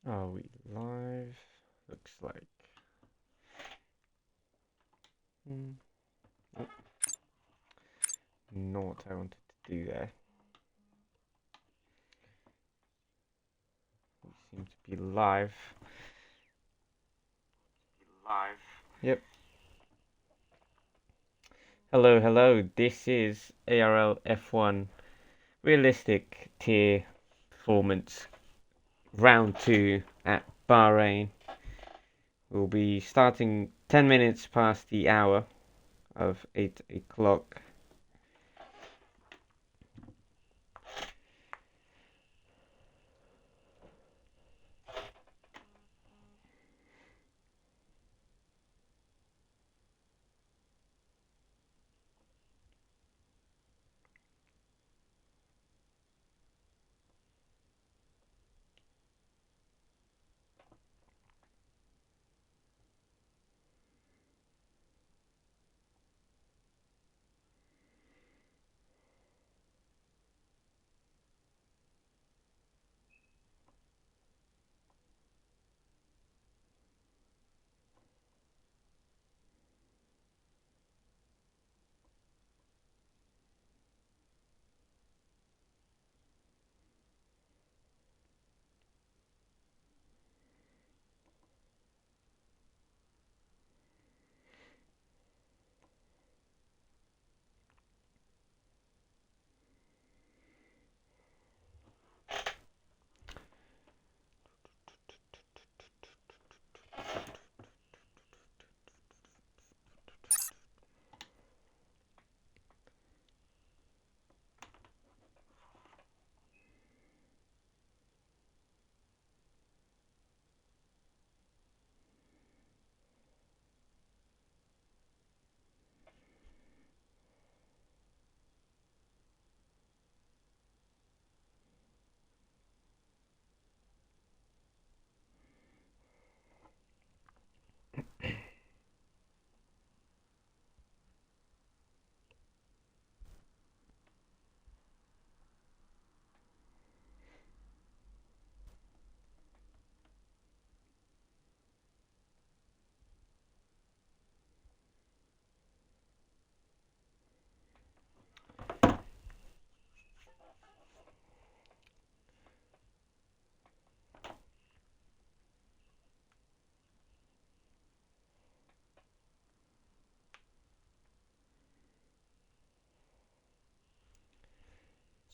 Are we live? Looks like. Hmm. Oh, not what I wanted to do there. We seem to be live. Yep. Hello, hello. This is ARL F1 Realistic Tier Performance Round 2 at Bahrain. We'll be starting 10 minutes past the hour of 8 o'clock.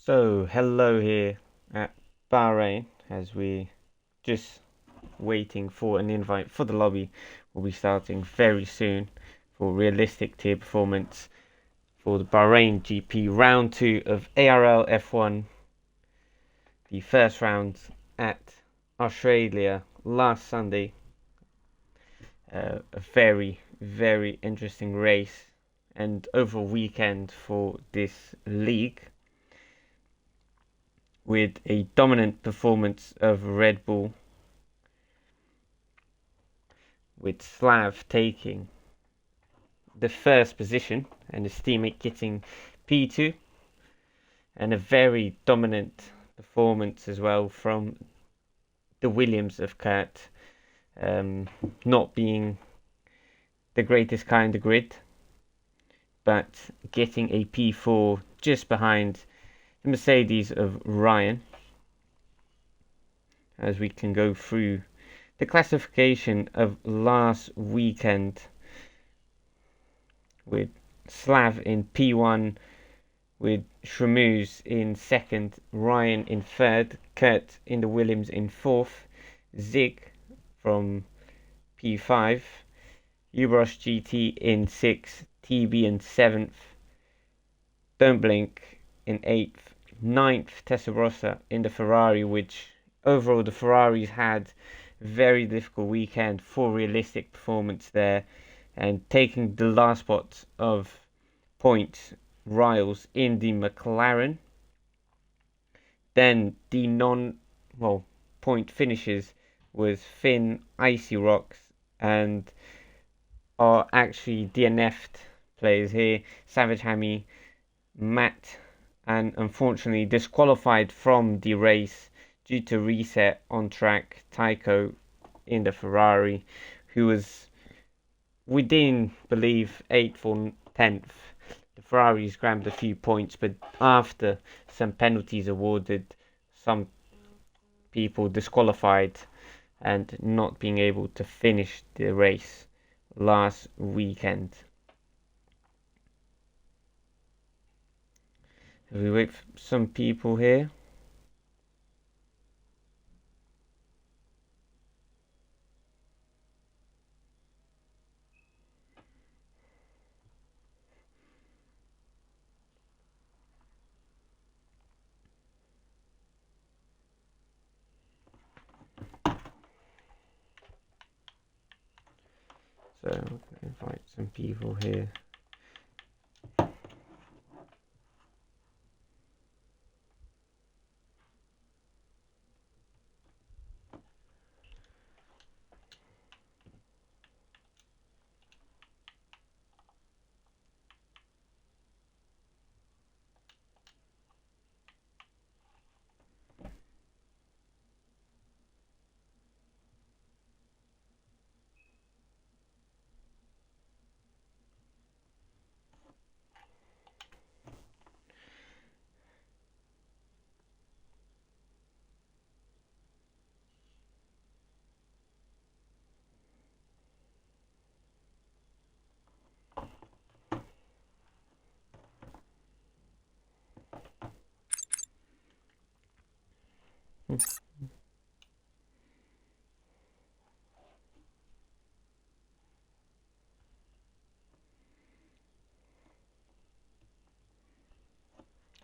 So, hello here at Bahrain as we just waiting for an invite for the lobby. We'll be starting very soon for realistic tier performance for the Bahrain GP round 2 of ARL F1. The first round at Australia last Sunday. A very, very interesting race and overall weekend for this league, with a dominant performance of Red Bull, with Slav taking the first position and his teammate getting P2, and a very dominant performance as well from the Williams of Kurt, not being the greatest car in the grid, but getting a P4 just behind the Mercedes of Ryan. As we can go through the classification of last weekend, with Slav in P1, with Shramuz in second, Ryan in third, Kurt in the Williams in fourth, Zig from P5, Ubros GT in sixth, TB in seventh, Don't Blink in eighth, ninth, Testarossa in the Ferrari, which overall the Ferraris had very difficult weekend for realistic performance there, and taking the last spot of points Riles in the McLaren. Then the point finishes with Finn, Icy Rocks, and are actually DNF'd players here. Savage Hammy, Matt, and unfortunately disqualified from the race due to reset on track, Tycho in the Ferrari, who was, we didn't believe, 8th or 10th. The Ferraris grabbed a few points, but after some penalties awarded, some people disqualified, and not being able to finish the race last weekend. We wait for some people here. So I'm going to invite some people here.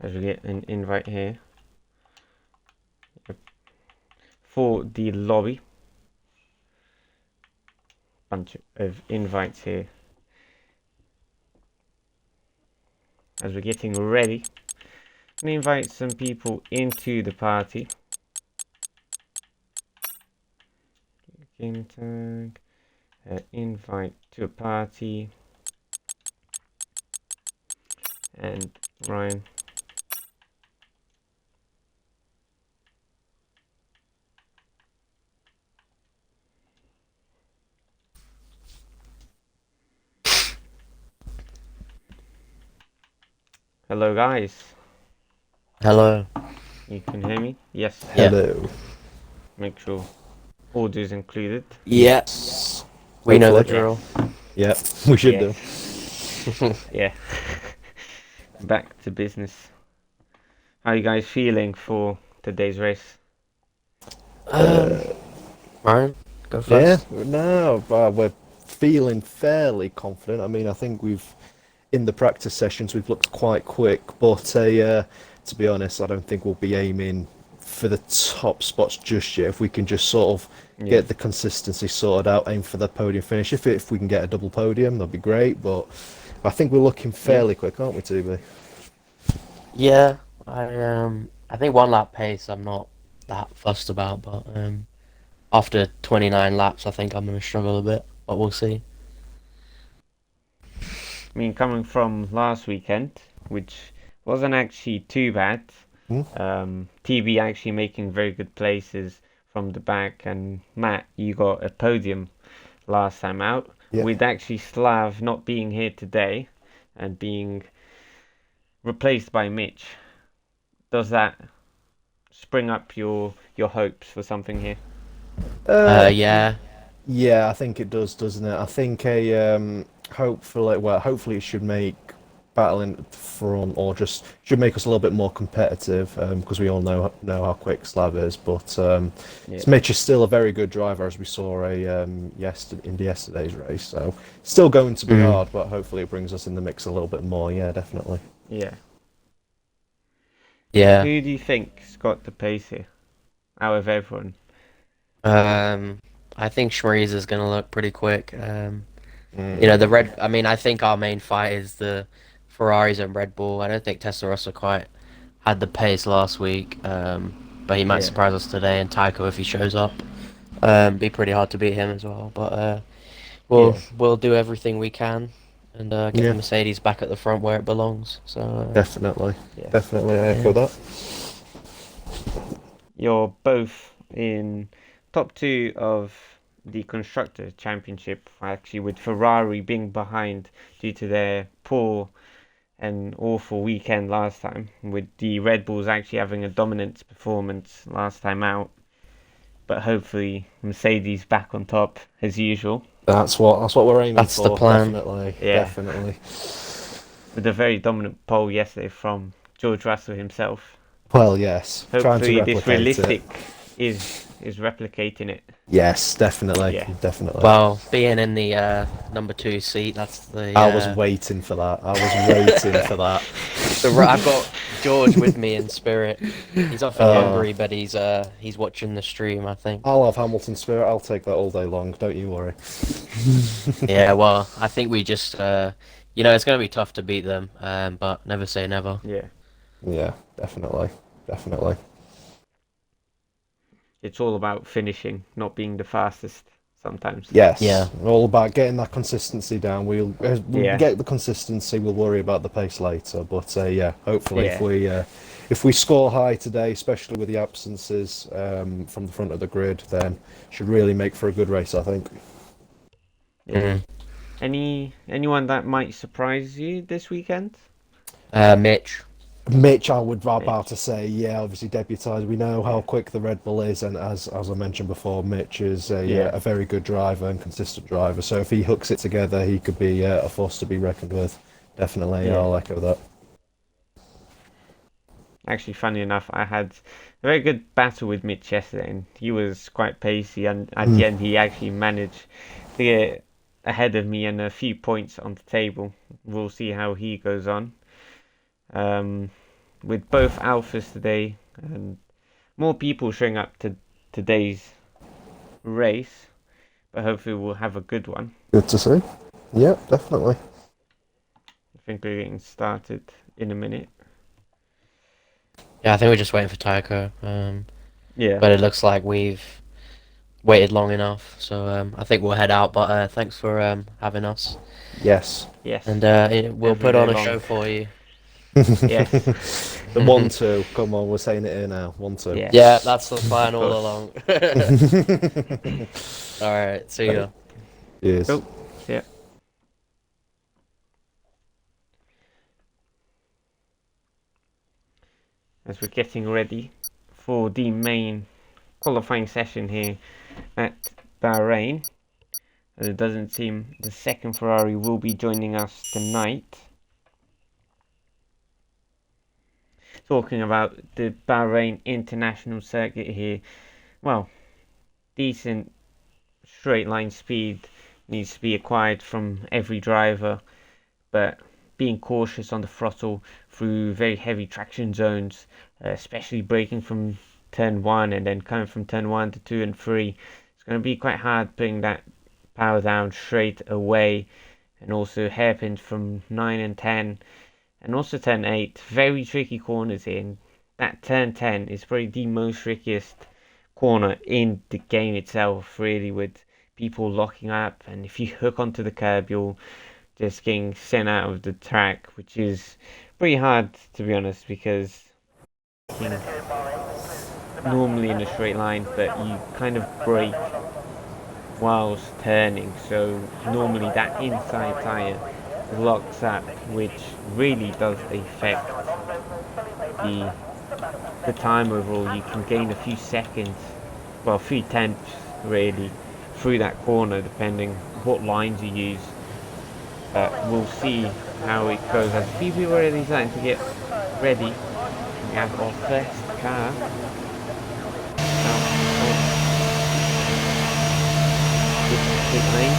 As we get an invite here for the lobby. Bunch of invites here. As we're getting ready, I'm going to invite some people into the party. Game tag, invite to a party, and Ryan. Hello guys. Hello. You can hear me? Yes. Yeah. Hello. Make sure audio is included. Yes. We know the drill. Yeah, we should do. Yeah. Back to business. How are you guys feeling for today's race? Ryan, go first. Yeah, no, we're feeling fairly confident. I mean, I think in the practice sessions, we've looked quite quick, but to be honest, I don't think we'll be aiming for the top spots just yet. If we can just sort of get the consistency sorted out, aim for the podium finish. If we can get a double podium, that'd be great, but I think we're looking fairly quick, aren't we, TB? Yeah, I think 1 lap pace I'm not that fussed about, but after 29 laps I think I'm gonna struggle a bit, but we'll see. I mean, coming from last weekend, which wasn't actually too bad. TB actually making very good places from the back, and Matt, you got a podium last time out. Yeah. With actually Slav not being here today and being replaced by Mitch. Does that spring up your hopes for something here? Yeah. Yeah, I think it does, doesn't it? I think hopefully it should make battling at the front, or just should make us a little bit more competitive, because we all know how quick Slav is. But Mitch is still a very good driver, as we saw in yesterday's race. So still going to be hard, but hopefully it brings us in the mix a little bit more. Yeah, definitely. Yeah. Yeah. Who do you think's got the pace here out of everyone? I think Schmeries is gonna look pretty quick. You know, I think our main fight is the Ferraris and Red Bull. I don't think Testarossa quite had the pace last week, but he might surprise us today. And Tycho, if he shows up, be pretty hard to beat him as well. But we'll do everything we can and get the Mercedes back at the front where it belongs. So definitely, I echo that. you're both in top two of the Constructor Championship, actually, with Ferrari being behind due to their poor and awful weekend last time, with the Red Bulls actually having a dominant performance last time out. But hopefully Mercedes back on top as usual. That's what we're aiming That's for. the plan. Definitely, Yeah. definitely. With a very dominant pole yesterday from George Russell himself. Well, yes. Trying to Hopefully this replicate realistic it. is replicating it. Yes, definitely, Yeah. definitely. Well, being in the number 2 seat, that's the. I was waiting for that. I was waiting for that. I've got George with me in spirit. He's off in Hungary, but he's watching the stream, I think. I'll have Hamilton spirit. I'll take that all day long. Don't you worry. Yeah, well, I think we just, it's going to be tough to beat them, but never say never. Yeah. Yeah, definitely, definitely. It's all about finishing, not being the fastest sometimes. Yes. Yeah. All about getting that consistency down. We'll Yeah. get the consistency. We'll worry about the pace later. But yeah, hopefully Yeah. if we score high today, especially with the absences from the front of the grid, then should really make for a good race, I think. Yeah. Anyone that might surprise you this weekend? Mitch, I would about to say, yeah, obviously debutised. We know how quick the Red Bull is, and as I mentioned before, Mitch is a very good driver and consistent driver. So if he hooks it together, he could be a force to be reckoned with. Definitely, Yeah. I'll echo that. Actually, funny enough, I had a very good battle with Mitch yesterday, and he was quite pacey, and at the end he actually managed to get ahead of me and a few points on the table. We'll see how he goes on. With both alphas today and more people showing up to today's race, but hopefully we'll have a good one. Good to see. Yeah, definitely. I think we're getting started in a minute. Yeah, I think we're just waiting for Tycho. Yeah. But it looks like we've waited long enough, so I think we'll head out. But thanks for having us, Yes. Yes. and we'll Every put on day a long. show for you. Yes. The 1-2. Come on, we're saying it here now. 1-2. Yeah. Yeah, that's the plan all course. along. All right, see ya. Yes. Cool. Yeah. As we're getting ready for the main qualifying session here at Bahrain. And it doesn't seem the second Ferrari will be joining us tonight. Talking about the Bahrain International Circuit here. Well, decent straight line speed needs to be acquired from every driver, but being cautious on the throttle through very heavy traction zones, especially braking from turn 1 and then coming from turn 1 to 2 and 3. It's going to be quite hard putting that power down straight away, and also hairpins from 9 and 10 and also turn 8. Very tricky corners here, and that turn 10 is probably the most trickiest corner in the game itself, really, with people locking up, and if you hook onto the curb you're just getting sent out of the track, which is pretty hard, to be honest, because normally in a straight line, but you kind of brake whilst turning, so normally that inside tyre locks up, which really does affect the time overall. You can gain a few seconds, well, a few tenths really, through that corner, depending what lines you use. We'll see how it goes. As a few people are already starting to get ready. We have our first car. Pit lane.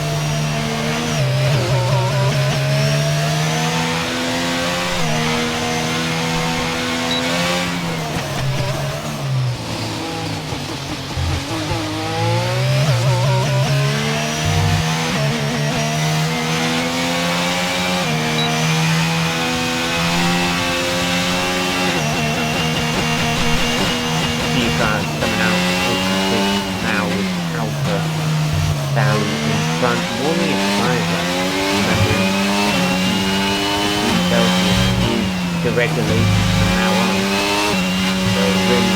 Few cars coming out now with Alpha down in front, warming its tyres up. Remembering Celsius is the regulation from now on. So really,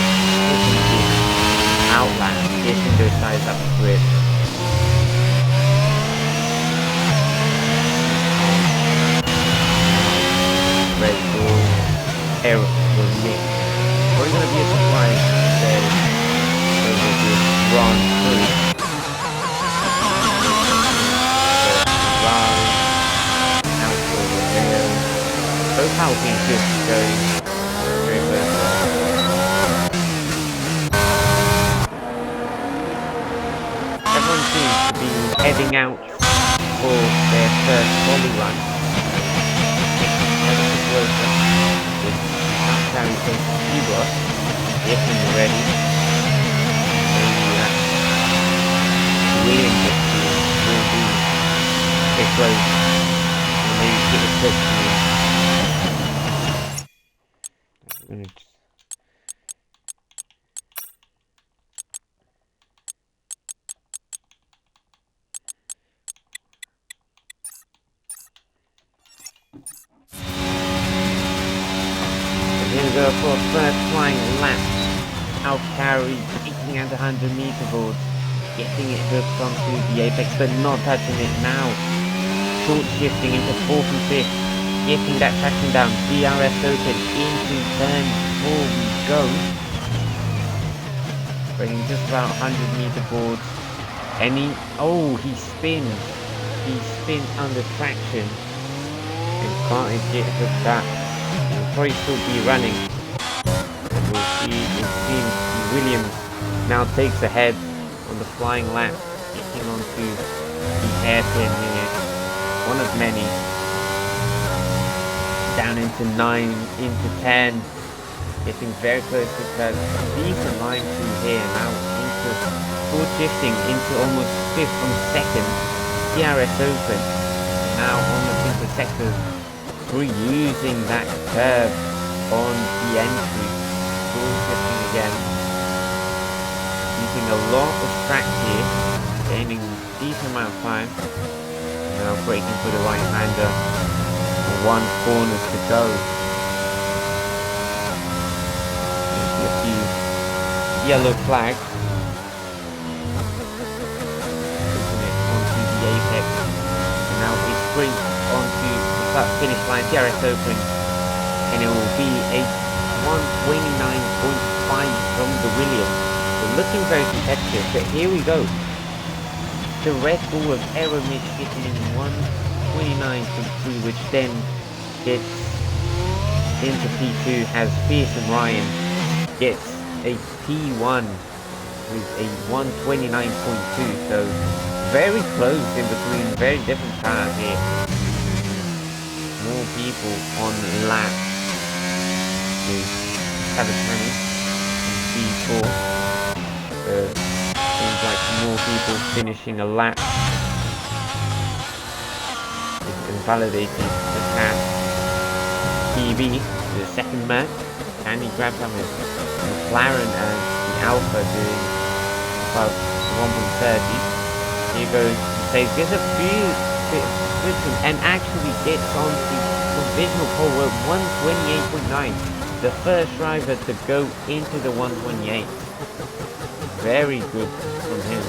outlap, getting those tires up to grip. Red Bull, Air will mix. Probably going to be a surprise there. Over this Grand Prix. Both Alpines just going very well. Everyone seems to be heading out for their first volley run. Ever so closer with Carry Kibos getting ready. Williams will be a close and maybe get a touch. Here we go for first flying lap. Alcari peaking at the 100-meter board, getting it hooked onto the apex but not touching it now. Short shifting into 4th and 5th, getting that traction down. DRS open into turn 4 we go. Bringing just about 100-meter board. And he spins. He spins under traction and can't get hooked up. He'll probably still be running. We'll see. It seems Williams now takes ahead on the flying lap, getting onto the hairpin here. One of many. Down into 9, into 10. Getting very close to that. Decent line through here. Now into full shifting into almost 5th from 2nd. DRS open. Now almost into sector 3, using that curve on the entry. Full shifting again. Using a lot of track here. Gaining a decent amount of time. Now braking for the right hander. 1 corner to go. A few yellow flags. Pushing it onto the apex. And now a sprint onto the start finish line. DRS open. And it will be a 129.5 from the Williams. We're looking very competitive, but here we go. The Red Bull of Aeromix getting in 129.3, which then gets into P2, has Fierce and Ryan gets a P1 with a 129.2, so very close in between, very different cars here. More people on lap with Sabatani and P4, so seems like more people finishing a lap. It's invalidating the pass. PB, the second match, and he grabs up with McLaren and the Alpha doing about 1.30. Here goes, says there's a few bits switching and actually gets on to provisional pole at 128.9. The first driver to go into the 128. Very good from him.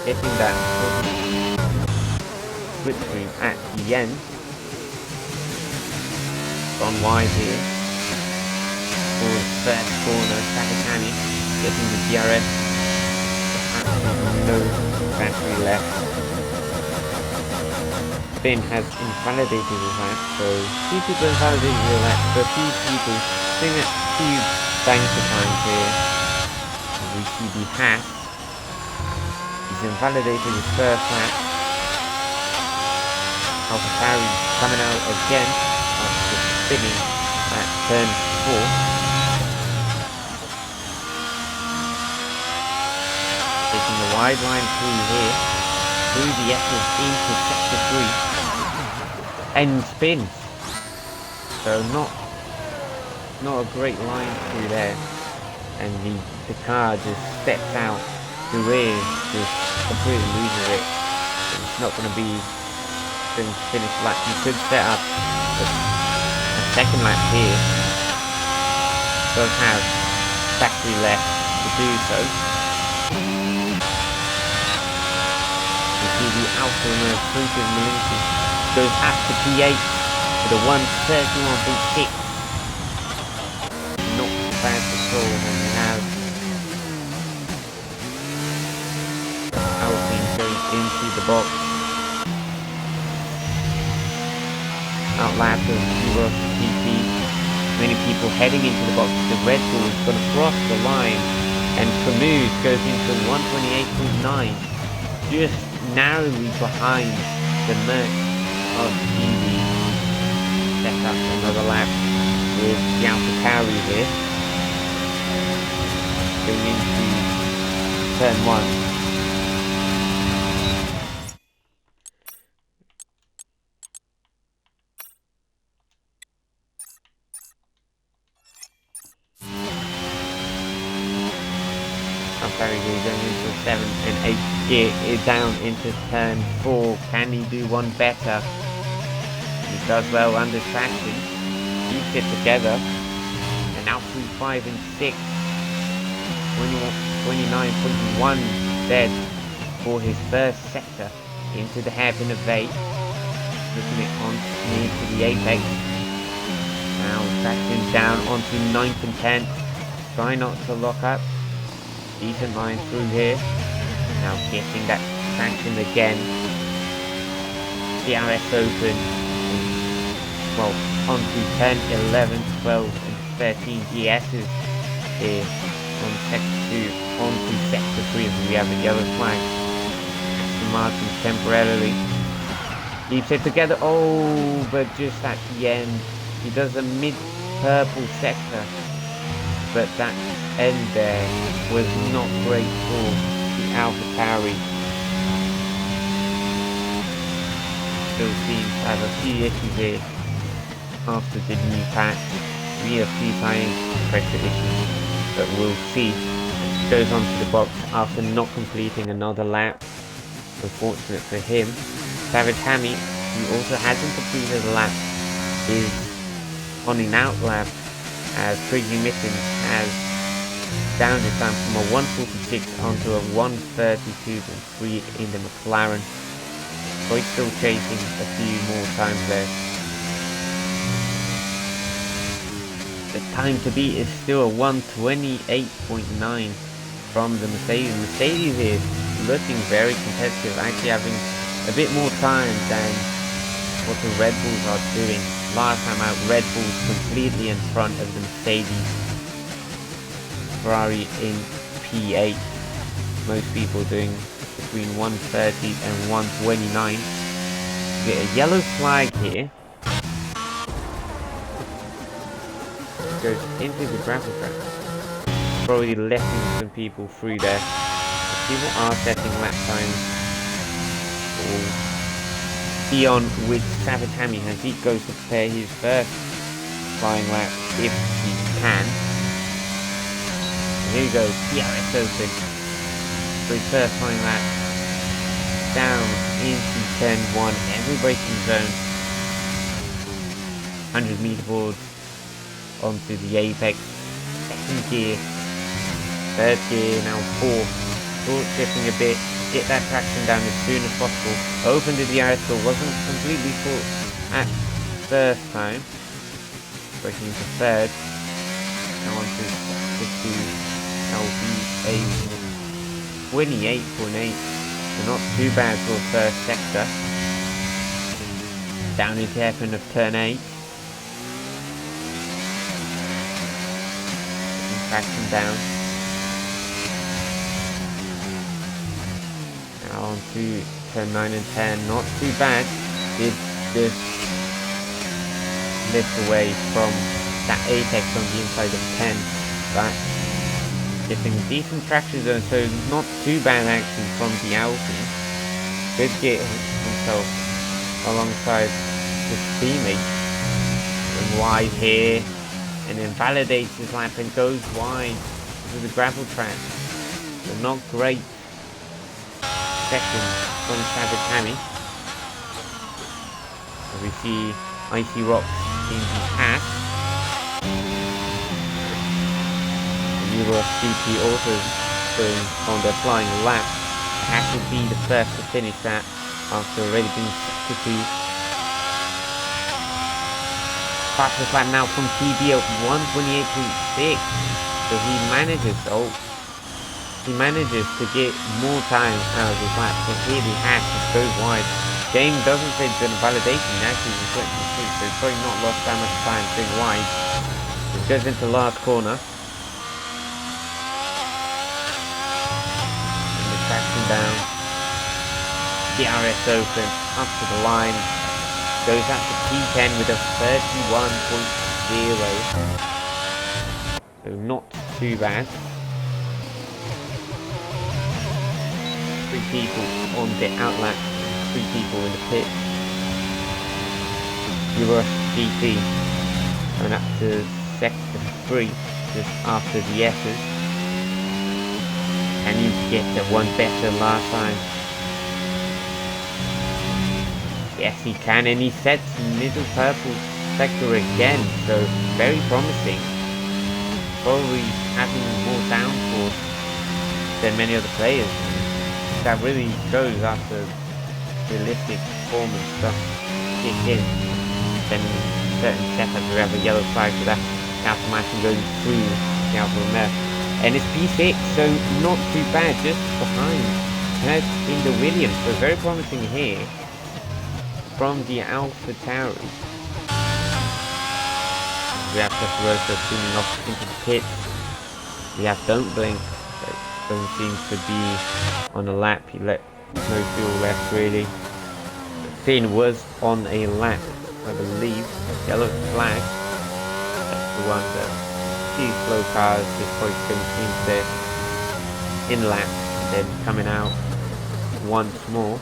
Getting that switch room at the end. On wide here for the first corner. Sakatani getting the DRS. Absolutely no battery left. Finn has invalidated his lap, so 2 people invalidated their lap, but a few people doing a few banker times here. We see the Haas. He's invalidated his first lap. AlphaTauri coming out again after spinning at turn 4. Taking the wide line through here, through the S's into sector 3, and spins. So not a great line through there, and the car just steps out the rear, just completely loses it. It's not going to be finish lap. You could set up a second lap here. Does have battery left to do so. You see the Alpha Romeo 20mm goes up to P8 with a 131.6. Not bad at all. And we have Alpine going into the box. Outlap of Europe PP. Many people heading into the box. The Red Bull is going to cross the line, and Camus goes into 128.9, just narrowly behind the Merc of Evie. Set up another lap with the AlphaTauri here, going into turn 1. Going into 7 and 8 gear is down into turn 4. Can he do one better? He does well under traction. Keeps it together. And now through 5 and 6. 29.1 dead for his first sector into the hairpin of 8. Looking it on near to the apex. Now traction's down onto 9th and 10th. Try not to lock up. Decent line through here. Now getting that traction again. DRS open. Well, onto 10, 11, 12 and 13 GS's here on sector 2. Onto sector 3 as we have a yellow flag. Aston Martin temporarily keeps it together. Oh, but just at the end. He does a mid-purple sector. But that end there was not great for the AlphaTauri. Still seems to have a few issues here after the new patch. We have few tire pressure issues, but we'll see. Goes onto the box after not completing another lap. Unfortunate for him. Savage Hammy, who also hasn't completed a lap, is on an out lap, as Crazy Mitten has down his time from a 146 onto a 132.3 in the McLaren. So he's still chasing a few more times there. The time to beat is still a 128.9 from the Mercedes. Mercedes is looking very competitive, actually having a bit more time than what the Red Bulls are doing. Last time out, Red Bull's completely in front of the Mercedes. Ferrari in P8. Most people doing between 130 and 129. Get a yellow flag here. Goes into the gravel track. Probably letting some people through there. People are setting lap times. Dion with Savage Hammy as he goes to prepare his first flying lap if he can. And here we go, DRS open for his first flying lap. Down into turn 1, every braking zone. 100 meter boards onto the apex. Second gear, third gear, now fourth. Short shifting a bit. Get that traction down as soon as possible. Opened the DRS door, wasn't completely full at first time. Breaking into third. Now on to 52. That will be a 28.8. So not too bad for a first sector. Down into hairpin of turn 8. Traction down. On to turn 9 and 10, not too bad. Did just lift away from that apex on the inside of 10, but getting decent traction zone, so not too bad actually from the Alpine. Did get himself alongside his teammate and wide here, and then validates his lap and goes wide to the gravel track. So not great second from Savage Hammy. So we see Icy Rocks in the path. The Euro CP also going on their flying lap. Has to be the first to finish that after already being 62. Fastest lap now from TB of 1:28.6. So he manages to get more time out of his lap. So here he has to go wide. Game doesn't say it's been a validation, actually he's in 22, so he's probably not lost that much time going wide. He goes into the last corner. Tracking down, DRS open, up to the line, goes out to P10 with a 31.0, so not too bad. 3 people on the outlap, 3 people in the pit. Euro GT going up to sector 3, just after the S's. Can you get the one better last time? Yes, he can, and he sets middle purple sector again, so very promising. Probably having more downforce than many other players. That really shows after realistic performance stuff kick in. Then certain setups we have a yellow flag, so that's automatically going through the Alfa Romeo. And it's P6, so not too bad, just behind Kurt in the Williams. So very promising here from the Alpha Tauri. We have Testarossa tuning off into the pit. We have Don't Blink, that doesn't seem to be on a lap. He let no fuel left really. Finn was on a lap, I believe. Yellow flag. That's the one that these slow cars just probably going into their in lap and then coming out once more.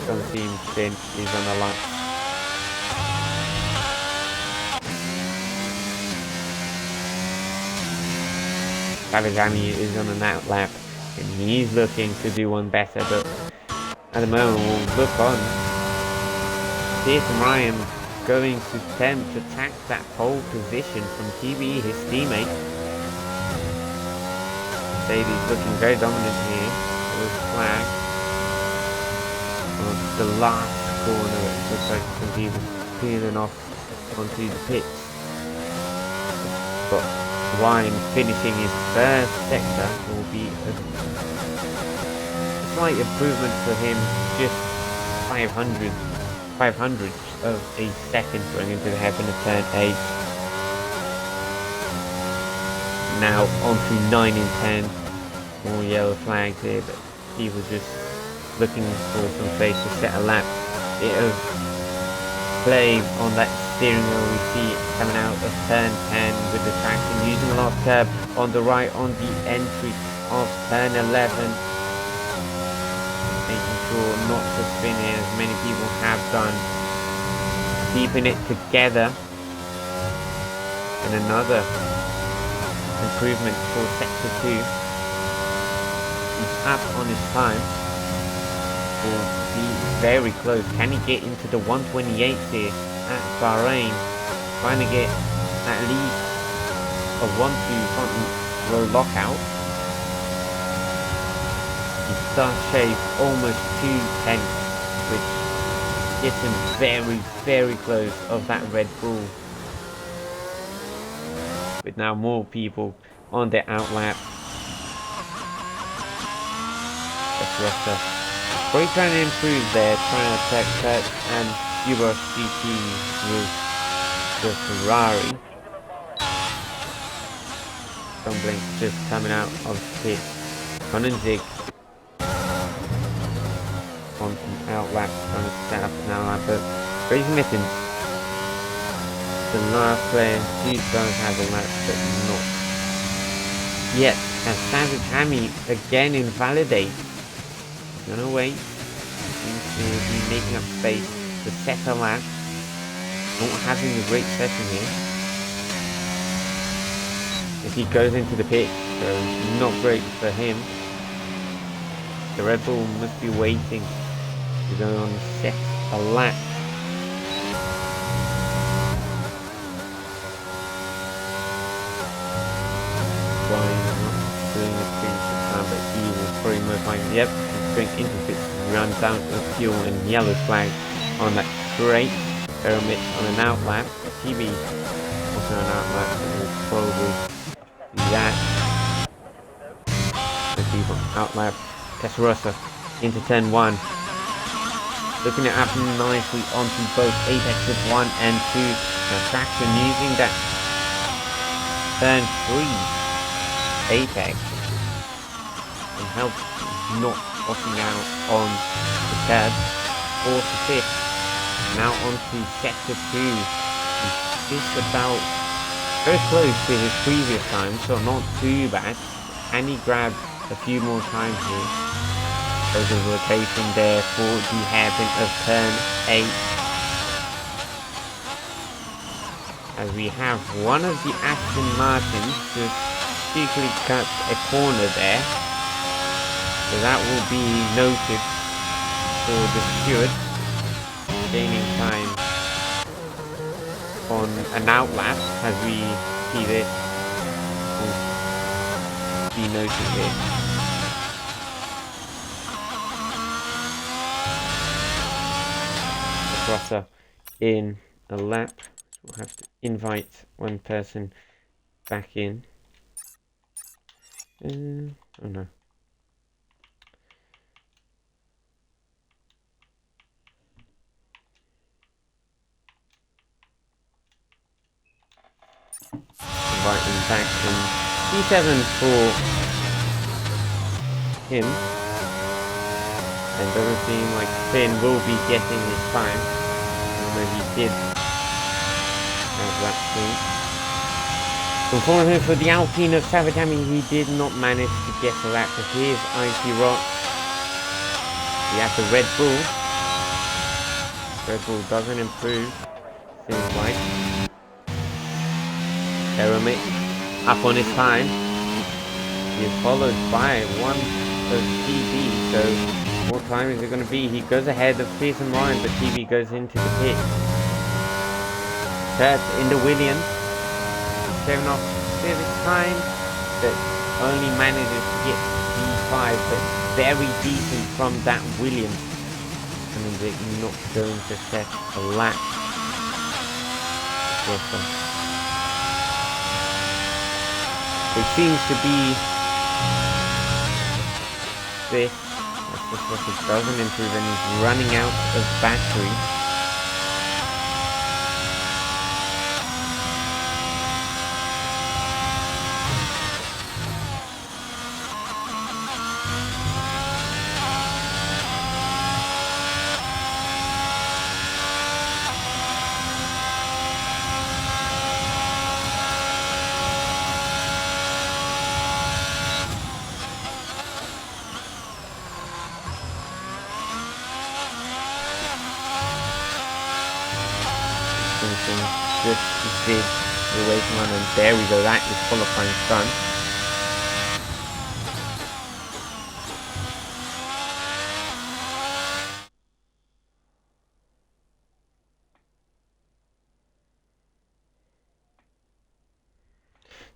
Doesn't seem Finn is on a lap. Savajami is on an out lap and he's looking to do one better, but at the moment we'll look on. Pierce and Ryan going to attempt to attack that pole position from TBE, his teammate. Mercedes looking very dominant here with flag on the last corner. It looks like it's going to be peeling off onto the pits. But Ryan finishing his first sector will be a slight improvement for him, just 500 of a second going into the hairpin of turn 8. Now onto 9 and 10. More yellow flags here, but he was just looking for some space to set a lap. Bit of play on that steering wheel. We see it coming out of turn 10 with the traction, using a lot of curb on the right on the entry of turn 11. Making sure not to spin here as many people have done. Keeping it together. And another improvement for sector 2. He's up on his time. Will be very close. Can he get into the 128 here at Bahrain? Trying to get at least a 1-2 front row lockout. He does shave almost 2 tenths, which gets him very, very close of that Red Bull. With now more people on their outlap. Testarossa probably trying to improve there, trying to attack Kurt and Euros GT with the Ferrari. Stumbling just coming out of pit. Zig on some outlap, trying to set up an outlap, but Crazy Mittens, the last player, he does have a lap, but not yet. As Savage Hammy again invalidate. Gonna wait. Seems to be making up space to set a lap. Not having a great session here. If he goes into the pit, so not great for him. The Red Bull must be waiting to go on and set a lap. Flying up to Yep, he's going into pits, runs out of fuel and yellow flag on that straight. Pyramid on an outlap. TB also an outlap, so we'll probably do that. Let's see from outlap. Testarossa into turn 1. Looking at happening nicely onto both apexes 1 and 2. Now traction using that turn 3 apex and help not washing out on the curb. 4th to 5th. Now onto sector 2. He's just about very close to his previous time, so not too bad. And he grabbed a few more times here. There's a rotation there for the hairpin of turn 8. As we have one of the Aston Martins just cheekily cut a corner there. So that will be noted for the steward, gaining time on an outlap as we see this will be noted here. Crosser in a lap. We'll have to invite one person back in. Oh no. Invite him back in. D7 for him. And doesn't seem like Finn will be getting his time. Although he did have that thing. So following him for the Alpine of Savagami, he did not manage to get a lap. So here's Icy Rock. We have the Red Bull. Red Bull doesn't improve. Seems like. Pyramid up on his time. He is followed by one of TB. So what time is it going to be? He goes ahead of Pearson Ryan, but TB goes into the pit. Kurt into Williams. 7 off service time, but only manages to get D5, but very decent from that Williams. I mean, they're not going to set a lap. It seems to be this. That's just what it doesn't improve, and he's running out of battery. Just big away from one, and there we go, that is qualifying done.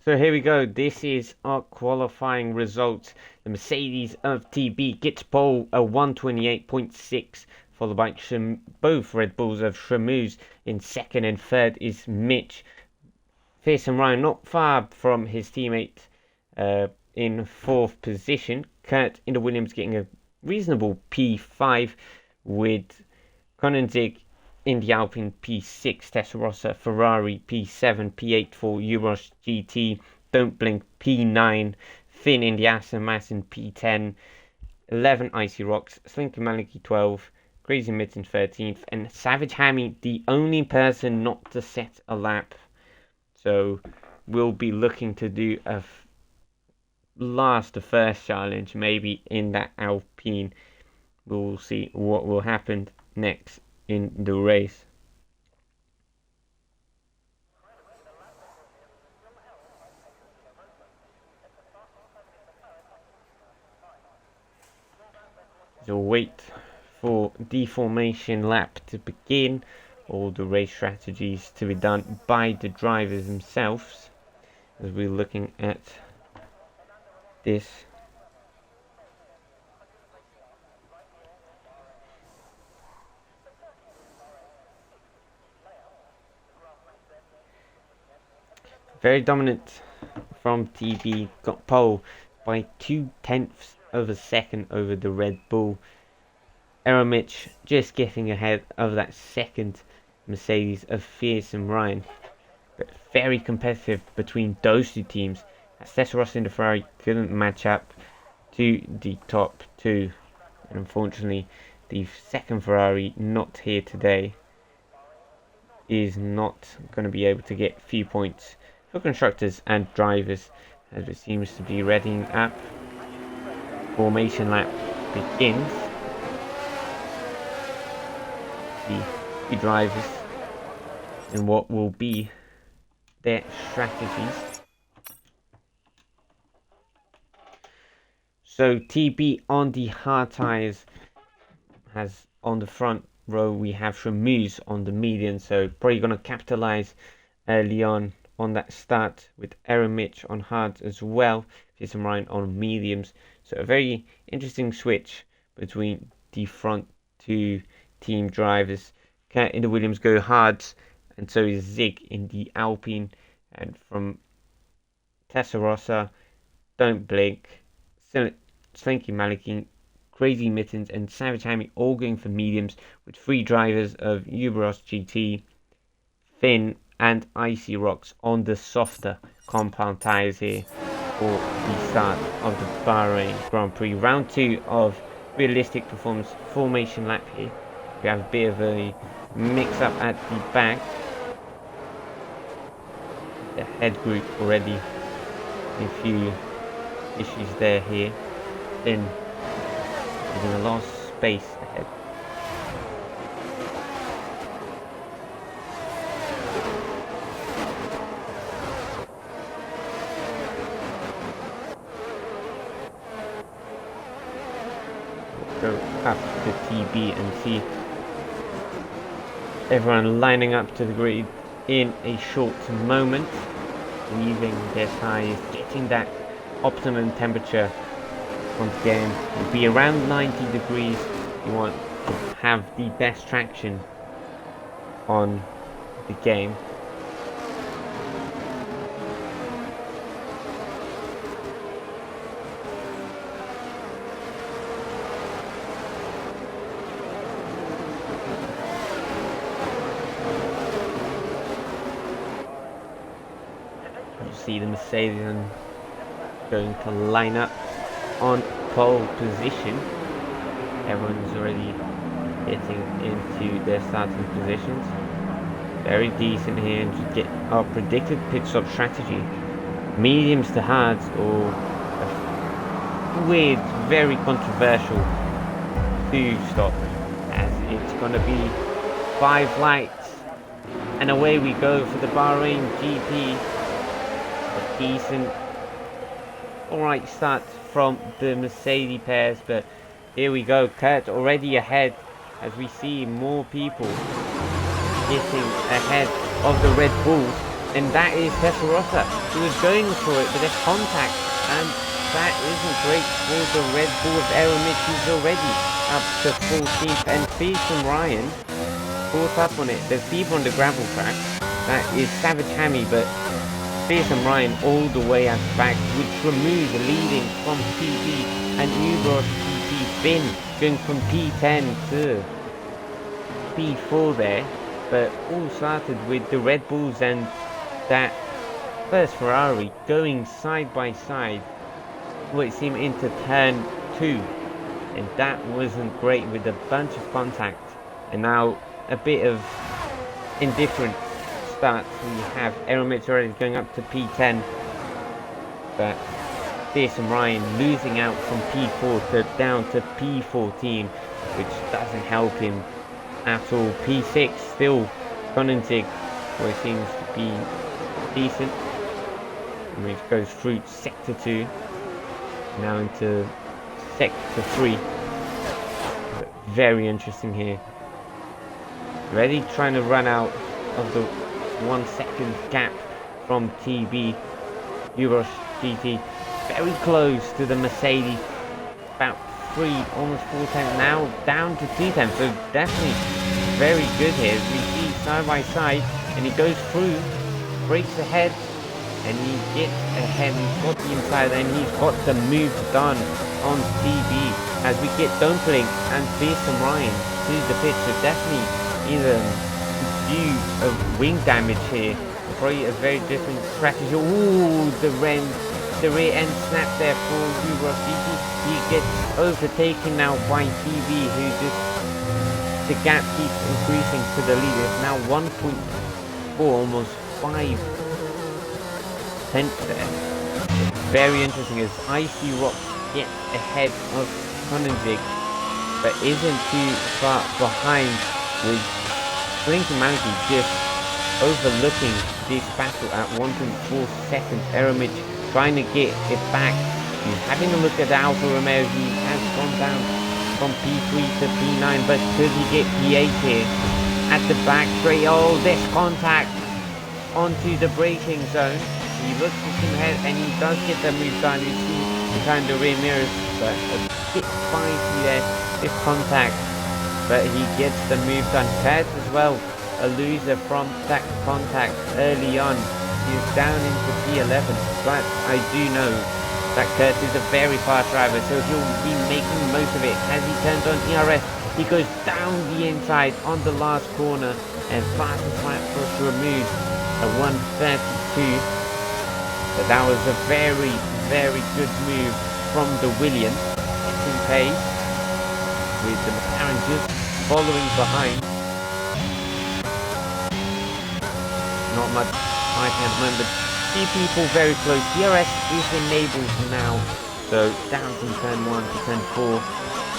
So here we go, this is our qualifying results. The Mercedes of TB gets pole a 128.6, followed by both Red Bulls of Shremouse. In second and third is Mitch. Pearson Ryan not far from his teammate in fourth position. Kurt in the Williams getting a reasonable P5, with Konenzic in the Alpine P6, Testarossa Ferrari P7, P8 for Euros GT, Don't Blink P9, Finn in the Aston Martin P10, 11 Icy Rocks, Slinky Maliki 12, Crazy Mitten 13th, and Savage Hammy the only person not to set a lap. So we'll be looking to do a the first challenge, maybe in that Alpine. We'll see what will happen next in the race. So wait for deformation lap to begin. All the race strategies to be done by the drivers themselves, as we're looking at this. Very dominant from TB, got pole by 0.2 of a second over the Red Bull. Aramich just getting ahead of that second Mercedes of Fearsome Ryan. But very competitive between those two teams, as Testarossa and the Ferrari couldn't match up to the top two. And unfortunately, the second Ferrari, not here today, is not going to be able to get few points for constructors and drivers, as it seems to be readying up. Formation lap begins. The drivers and what will be their strategies. So TB on the hard tyres has on the front row, we have Shamuz on the medium, so probably going to capitalize early on that start, with Aramich on hard as well, Jason Ryan on mediums. So a very interesting switch between the front two team drivers. Kurt in the Williams go hard, and so is Zig in the Alpine. And from Testarossa, Don't Blink, Slinky Malikin, Crazy Mittens and Savage Hammy all going for mediums, with 3 drivers of Uberos GT, Finn and Icy Rocks on the softer compound tyres here for the start of the Bahrain Grand Prix. Round 2 of realistic performance formation lap here. We have a bit of a mix up at the back. The head group already, a few issues there here. Then in the last space ahead. We'll go up to TB and see everyone lining up to the grid in a short moment, leaving their tyres, getting that optimum temperature. Once again, will be around 90 degrees. You want to have the best traction on the game. You see the Mercedes going to line up on pole position. Everyone's already getting into their starting positions. Very decent here, and to get our predicted pit stop strategy. Mediums to hards, or a weird, very controversial 2-stop, as it's going to be 5 lights, and away we go for the Bahrain GP. A decent, alright start from the Mercedes pairs, but here we go. Kurt already ahead, as we see more people getting ahead of the Red Bulls, and that is Testarossa, who is going for it, but there's contact, and that isn't great for the Red Bull of Aramich, who's already up to 14th, and Fearsome Ryan caught up on it. There's people on the gravel track. That is Savage Hammy, but Fearsome Ryan all the way at the back, with Shamuz leading from PB and Uberos GT. Finn going from P10 to P4 there, but all started with the Red Bulls and that first Ferrari going side by side, what it seemed, into turn 2, and that wasn't great, with a bunch of contact, and now a bit of indifferent start. We have Aramich already going up to P10, but Fearsome Ryan losing out from P4 to down to P14, which doesn't help him at all. P6 still Konentig, where it seems to be decent, and it goes through sector 2 now into sector 3. But very interesting here. Ready trying to run out of the 1 second gap from TB. Uberos GT very close to the Mercedes, about 3, almost 4 tenths, now down to 2 tenths, so definitely very good here. We see side by side, and he goes through, breaks ahead and he gets ahead. He's got the inside and he's got the move done on TB as we get Dumpling and Fearsome Ryan to the pitch. So definitely either view of wing damage here. Probably a very different strategy. Ooh, the rear end snap there for Uber CT. He gets overtaken now by TV, who just, the gap keeps increasing to the lead. It's now 1.4, almost 5 tenths there. Very interesting as Icy Rock gets ahead of Konenzig, but isn't too far behind, with Blinking Monkey just overlooking this battle at 1.4 seconds. Aramich trying to get it back. He's having a look at Alfa Romeo. He has gone down from P3 to P9, but could he get P8 here at the back straight? Oh, this contact onto the braking zone. He looks at him ahead and he does get the move done. You see behind the rear mirrors, but a bit spicy there, this contact. But he gets the move done. Kurt as well, a loser from that contact early on. He's down into P11, but I do know that Kurt is a very fast driver, so he'll be making most of it as he turns on ERS. He goes down the inside on the last corner, and fastest lap for Remove a 132. But that was a very, very good move from the Williams in pace, with the McLaren just following behind. Not much I can remember. See people very close. DRS is enabled now, so down from turn 1 to turn 4.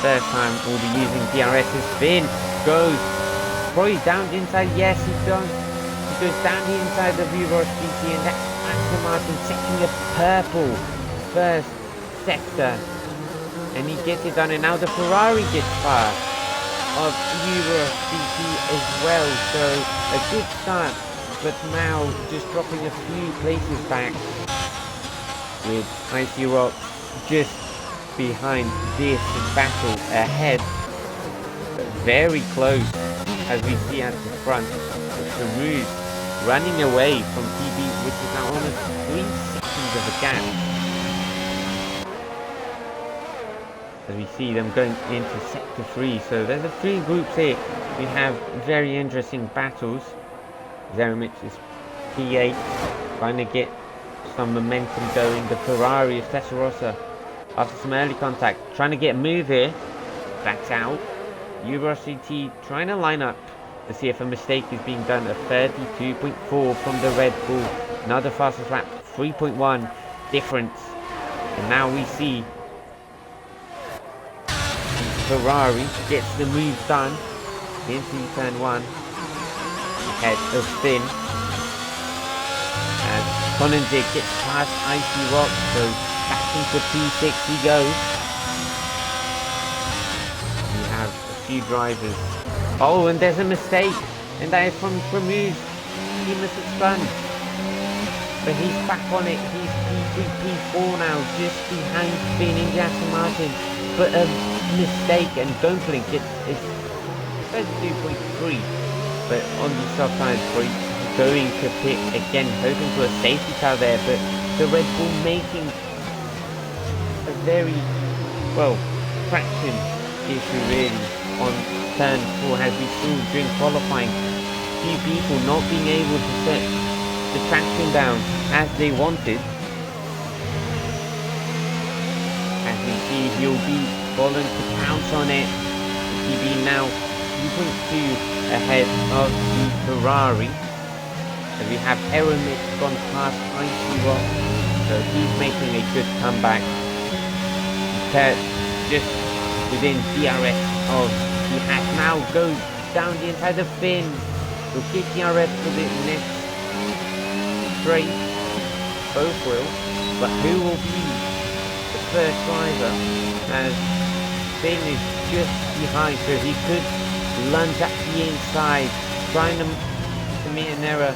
First time we'll be using DRS. Finn goes probably down the inside. Yes, he does. He goes down the inside of Uros GT, and that's Aston Martin setting a purple first sector, and he gets it done. And now the Ferrari gets past of Uros GT as well. So a good start, but now just dropping a few places back, with Icy Rock just behind this battle ahead, but very close as we see at the front. Saru running away from TB, which is now almost 3 seconds of a gap, as we see them going into sector 3. So there's a 3 groups here. We have very interesting battles. Zeramich is P8, trying to get some momentum going. The Ferrari of Testarossa, after some early contact, trying to get a move here. Backs out. URCT trying to line up to see if a mistake is being done. A 32.4 from the Red Bull. Another fastest lap, 3.1 difference. And now we see Ferrari gets the move done into turn 1. Ahead of Finn, as Konenzig gets past Icy Rock, so back into P6 he goes. We have a few drivers. Oh, and there's a mistake, and that is from Remove. He must have spun, but he's back on it. He's P3, P4 now, just behind Finn in Aston Martin. But a mistake, and don't blink, it's 32.3. But on the soft side, going to pit again, hoping for a safety car there, but the Red Bull making a very, well, traction issue really on turn 4, as we saw during qualifying. Few people not being able to set the traction down as they wanted. As we see, he'll be falling to pounce on it. TB now 2.2 ahead of the Ferrari. And we have Aramit gone past Icy Rock, so he's making a good comeback. Kurt just within DRS of he has now goes down the inside of Finn. We'll get DRS for the next straight, both will, but who will be the first driver, as Finn is just behind, so he could lunge at the inside, trying to commit an error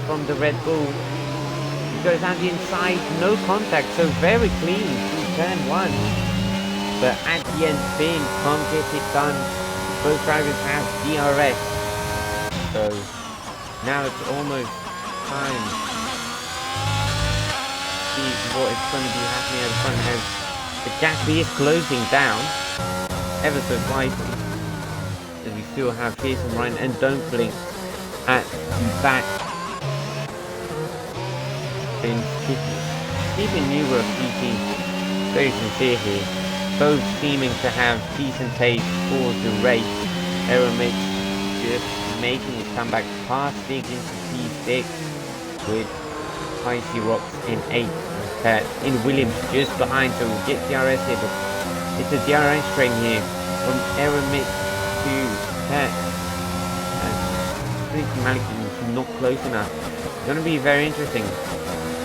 from the Red Bull. He goes down the inside, no contact, so very clean through turn 1. But at the end, Finn can't get it done. Both drivers have DRS. So now it's almost time see what is going to be happening at the front as the gap is closing down ever so slightly. As we still have Pearson Ryan and Don't Blink at the back. Then Stephen Newber speaking very sincere here. Both seeming to have decent pace for the race. Aeromix just making his comeback past Dig into P6 with Icy Rocks in 8th. In Williams just behind, so we'll get DRS here, but it's a DRS train here from Aeromix to Kurt. And Malik is not close enough. It's going to be very interesting.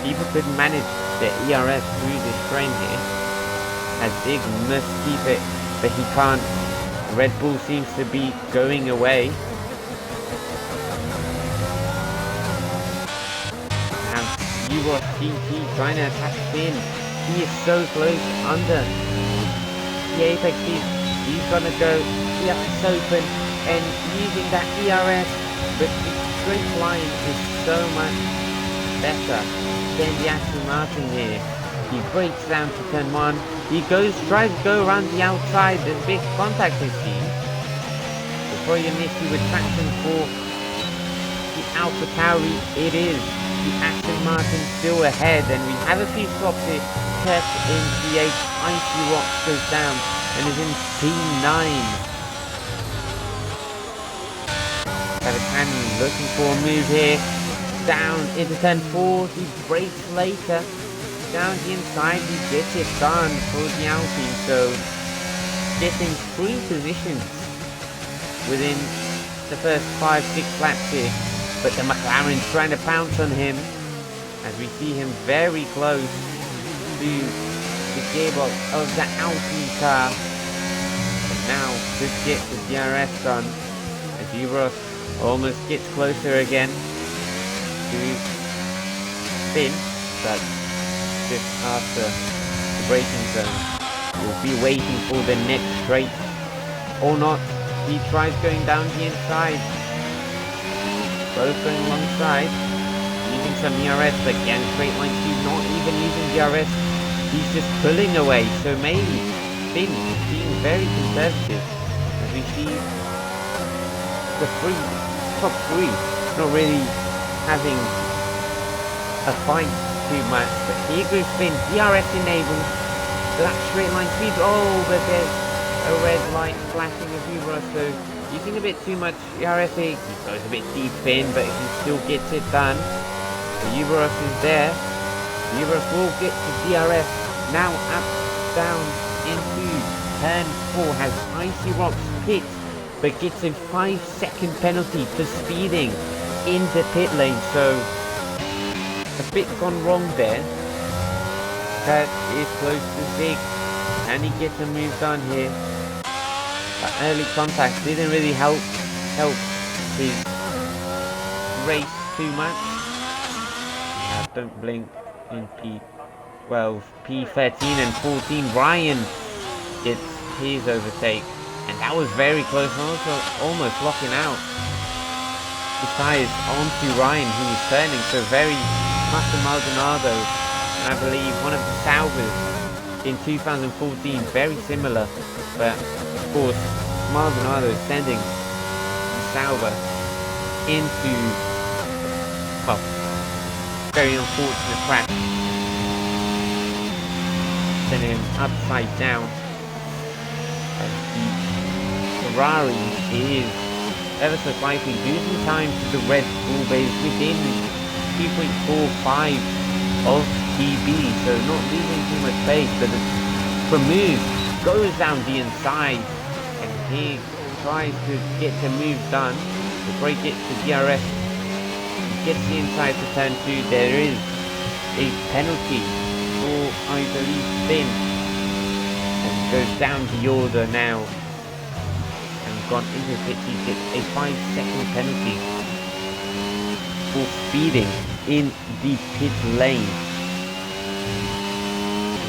People could manage the ERS through this train here, as Dig must keep it, but he can't. Red Bull seems to be going away. Now Euros GT trying to attack Finn. He is so close under the apex speed. He's gonna go the up's open and using that ERS, but the straight line is so much better than the Aston Martin here. He breaks down to turn 1. He tries to go around the outside. There's big contact it seems. Before you miss you with traction for the Alpha Tauri, it is the Aston Martin still ahead, and we have a few stops here. Kurt in P8, Icy Rocks goes down and is in P9. Cannon looking for a move here. Down into turn 4, he brakes later. Down the inside, he gets it done for the Alpine, so getting 3 positions within the first 5-6 laps here. But the McLaren's trying to pounce on him, as we see him very close to the gearbox of the Alpine car. And now could get the DRS done, as Euros almost gets closer again to Finn, but just after the braking zone. We'll be waiting for the next straight or not. He tries going down the inside. Both going alongside, using some ERS, but again straight line 2, not even using DRS. He's just pulling away, so maybe Finn is being very conservative, as we see the top three not really having a fight too much. But here goes Finn, DRS enabled, that straight line speed. Oh, but there's a red light flashing a few bars, so using a bit too much DRS here. He goes a bit deep in, but he still gets it done. The Uberos is there. The Uberos will get to DRS. Now up, down into turn 4, has Icy Rocks pit, but gets a 5-second penalty for speeding in the pit lane, so a bit gone wrong there. Kurt is close to Zig. Can he get a move done here? But early contact didn't really help his race too much. Now Don't Blink in P12, P13 and 14. Ryan gets his overtake, and that was very close, also almost locking out the tires onto Ryan, who was turning, so very much a Maldonado, and I believe one of the Saubers in 2014, very similar, but of course Maldonado sending the Sauber into, well, very unfortunate crash, sending him upside down. And the Ferrari is ever so slightly losing time to the Red Bull base within 2.45 of TB, so not losing too much pace, but the move goes down the inside, and he tries to get the move done before he gets to DRS. He gets the inside to turn 2. There is a penalty for, I believe, Finn, and goes down the order now and gone into pit. He gets a 5-second penalty for speeding in the pit lane.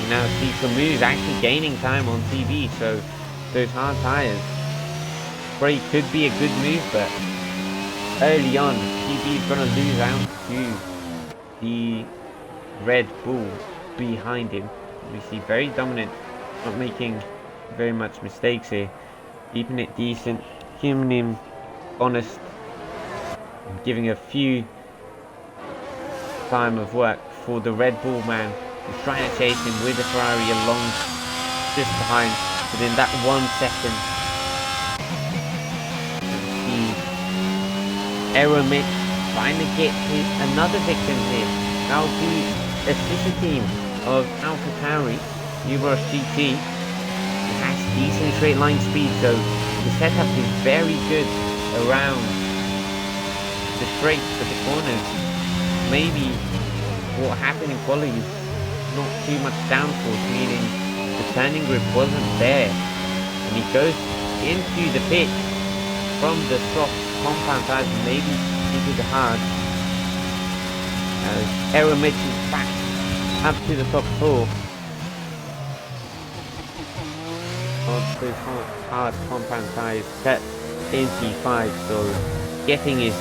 You now see Camus actually gaining time on TV, so those hard tires probably could be a good move, but early on TV is going to lose out to the Red Bull behind him. We see very dominant, not making very much mistakes here, keeping it decent, keeping him honest, and giving a few time of work for the Red Bull man, who's trying to chase him with the Ferrari along just behind. Within that 1 second, Aeromix trying to get another victim here. Now the assisted team of AlphaTauri, Uros GT, has decent straight line speed, so the setup is very good around the straights for the corners. Maybe what happened in quality is not too much downforce, meaning the turning grip wasn't there, and he goes into the pit from the soft compound tires, maybe into the hard. As Aeromix is back up to the top 4. On those hard compound tires, cut into 5, so getting his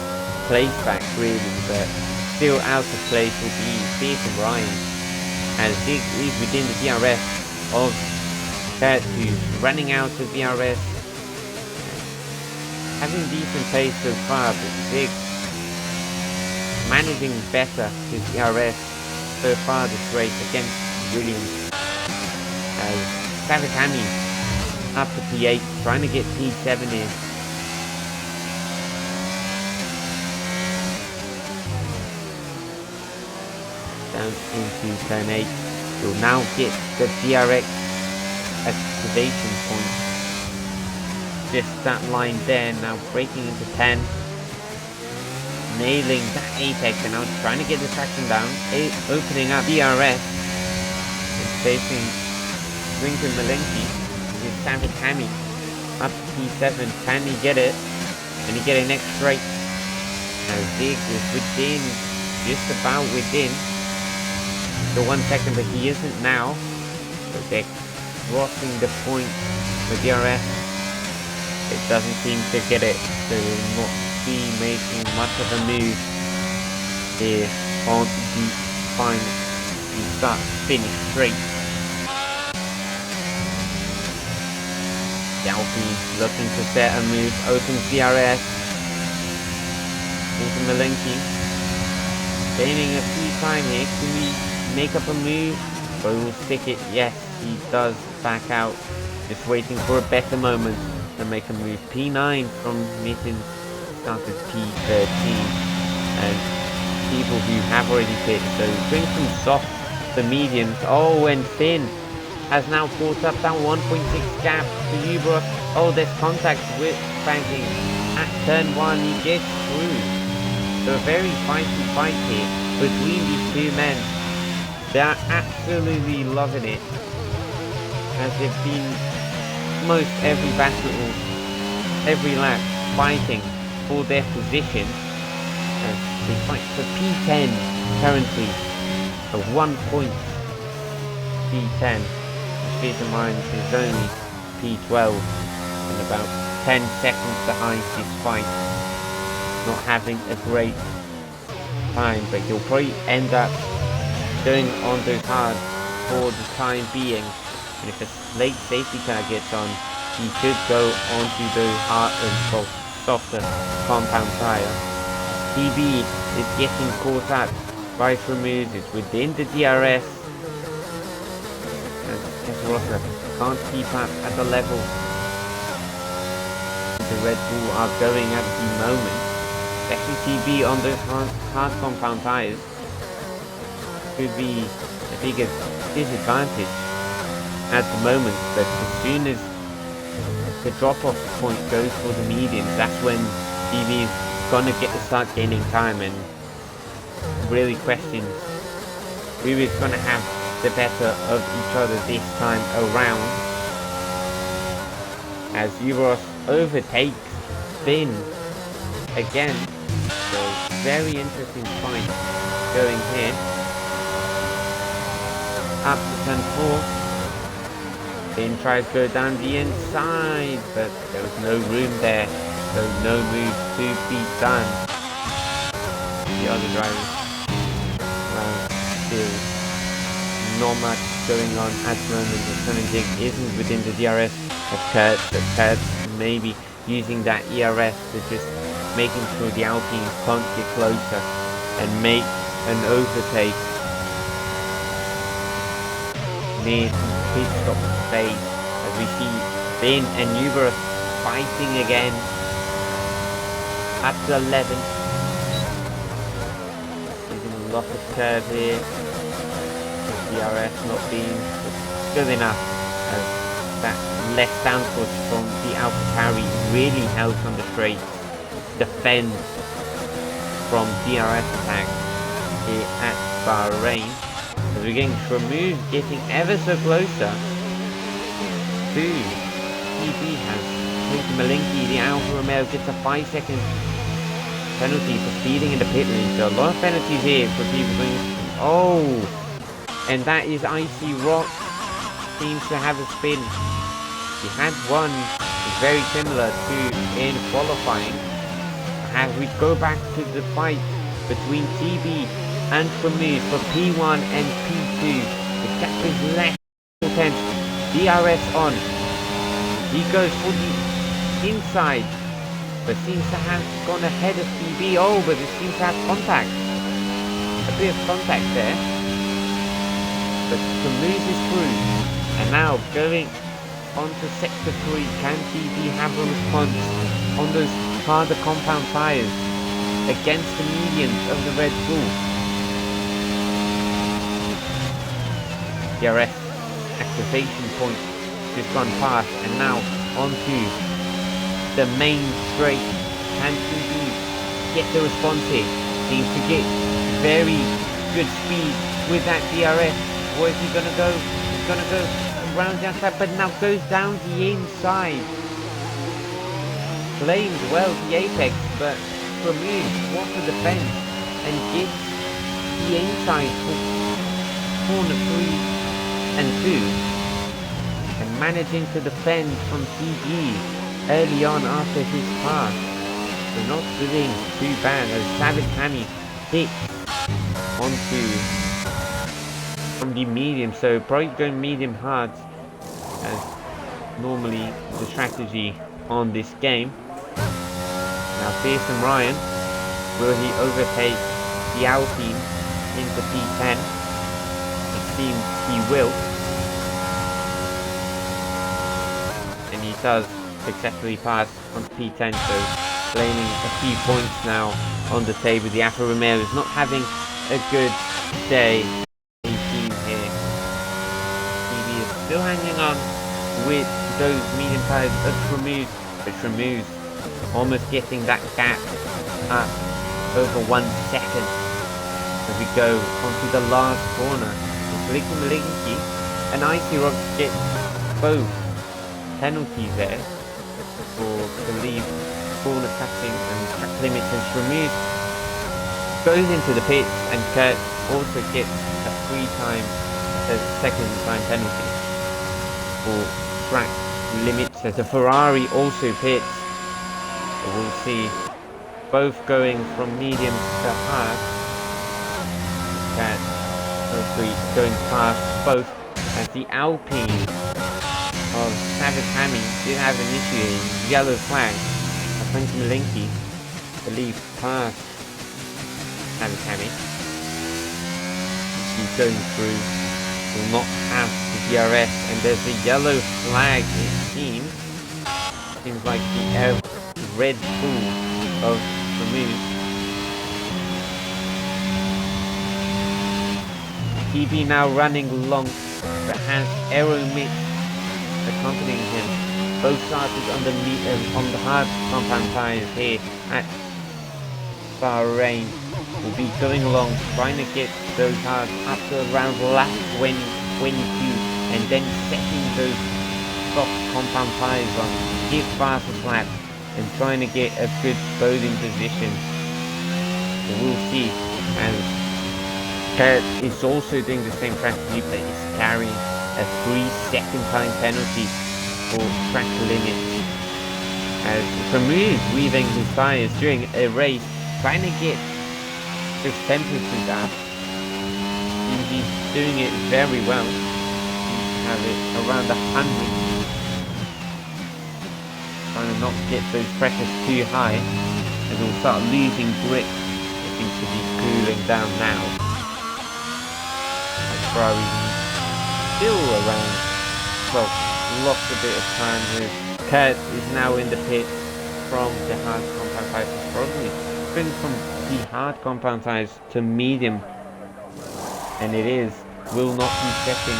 place back really, but still out of place will be Fierce and Ryan, as Zig is within the DRS of Kurt, who's running out of DRS, having decent pace so far, but Zig managing better his DRS so far this race against Williams, as Savitani up to P8, trying to get P7 in. Down into turn 8. We'll now get the DRX activation point. Just that line there, now breaking into 10. Nailing that apex and now trying to get the traction down. Opening up DRS. And facing Lincoln Malenki with Savitami up to P7. Can he get it? Can he get it next straight? Now Zig is within, just about within the 1 second, but he isn't now. So they're crossing the point for DRS. It doesn't seem to get it, so will not be making much of a move here on the final, the start finish straight. Alpine looking to set a move, opens DRS into Malenki, gaining a few time here. Can we make up a move? Or will stick it? Yes, he does back out, just waiting for a better moment to make a move. P9 from Mitten started P13, and people who have already pit, so going from soft to mediums. Oh, and Finn has now caught up that 1.6 gap to Ubros. Oh, there's contact with banking at turn 1. He gets through. So a very feisty fight here between these two men. They are absolutely loving it, as they've been most every battle, every lap, fighting for their position. As they fight for P10 currently, a 1 point P10. Fierce and Ryan is only P12 and about 10 seconds behind this fight. Not having a great time, but he'll probably end up going on those hard for the time being. And if a late safety car gets on, he could go onto those hard and softer compound tire. TB is getting caught up by removes, it's within the DRS. Rossa can't keep up at the level the Red Bull are going at the moment. Especially TB on those hard compound tires could be the biggest disadvantage at the moment, but as soon as the drop off point goes for the mediums, that's when TB is gonna start gaining time and really question who is gonna have the better of each other this time around, as Uros overtakes Finn again. So very interesting fight going here. Up to turn 4. Finn tries to go down the inside, but there was no room there, so no move to be done. The other drivers around still not much going on at the moment. The Sun and Jig isn't within the DRS of Kurt, but Kurt's maybe using that ERS to just making sure the Alpine can't get closer and make an overtake near some pit stop space, as we see Bin and Uber fighting again up to 11. Using a lot of curve here. The DRS not being good enough, as that less downforce from the AlphaTauri really helps on the straight defend from DRS attacks here at Bahrain. As we're getting Shramuz getting ever so closer to TB has Quinton Malinki. The Alfa Romeo gets a 5-second penalty for speeding in the pit lane. So a lot of penalties here for people doing. Oh, and that is Icy Rock. Seems to have a spin. He had one very similar to in qualifying. As we go back to the fight between TB and Shramuz for P1 and P2. The gap is less intense. DRS on. He goes for the inside, but seems to have gone ahead of TB. Oh, but it seems to have contact. A bit of contact there. But Shramuz is through. And now going on to sector 3. Can TB have a response on those harder compound tires against the mediums of the Red Bull? DRS activation point just gone past, and now onto the main straight. Can TB get the response here? Seems to get very good speed with that DRS. Where is he gonna go? He's gonna go around the outside, but now goes down the inside. Claims well the apex, but Shramuz wants to defend and gets the inside for corner 3 and 2, and managing to defend from TB early on after his pass. So not doing too bad, as Savage Hammy hits onto from the medium, so probably going medium hard as normally the strategy on this game. Now Fearsome Ryan, will he overtake the Alpine into P10? It seems he will, and he does successfully pass on P10, so claiming a few points now on the table. The Alfa Romeo is not having a good day. 18 here. TB is still hanging on with those medium tires of Shramuz, but Shramuz almost getting that gap up over 1 second as we go onto the last corner. Malinki and Icy Rock get both penalties there for the lead corner cutting and track limits, and Shramuz goes into the pits, and Kurt also gets a second time penalty for track limits, as the Ferrari also pits. So we'll see both going from medium to hard. Kurt hopefully going past both, as the Alpine of Savage Hammy did have an issue in yellow flag. Quinton Malinki, I believe, past Savage Hammy. He's going through, will not have the DRS, and there's a yellow flag, it seems. Seems like the Red Bull of Shramuz. TB now running long, but has Aero Mix accompanying him. Both started on the hard compound tires here at Bahrain. Will be going along, trying to get those hard up to around lap 20, 22, and then setting those soft compound tires on, give faster laps, and trying to get a good boating position. So we'll see, as Kurt is also doing the same strategy, but is carrying a 3-second time penalty for track limits, as Shramuz weaving his tires during a race, trying to get those temperatures up. He's doing it very well. He has it around 100. Trying to not get those pressures too high, as he'll start losing grip. It seems to be cooling down now. Ferrari still around, well, lost a bit of time with Kurt is now in the pit from the hard compound tires, probably been from the hard compound tires to medium, and will not be setting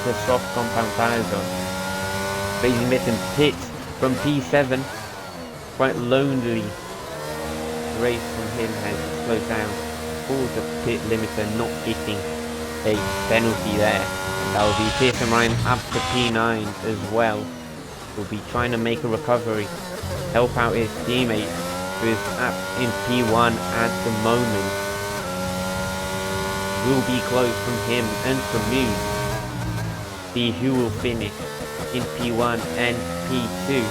the soft compound tires on. Crazy Mitten pits from P7, quite lonely. The race from him has slowed down for the pit limiter, not getting a penalty there. And that will be Pearson Ryan up to P9 as well. Will be trying to make a recovery, help out his teammate who is up in P1 at the moment. Will be close from him and from me. See who will finish in P1 and P2.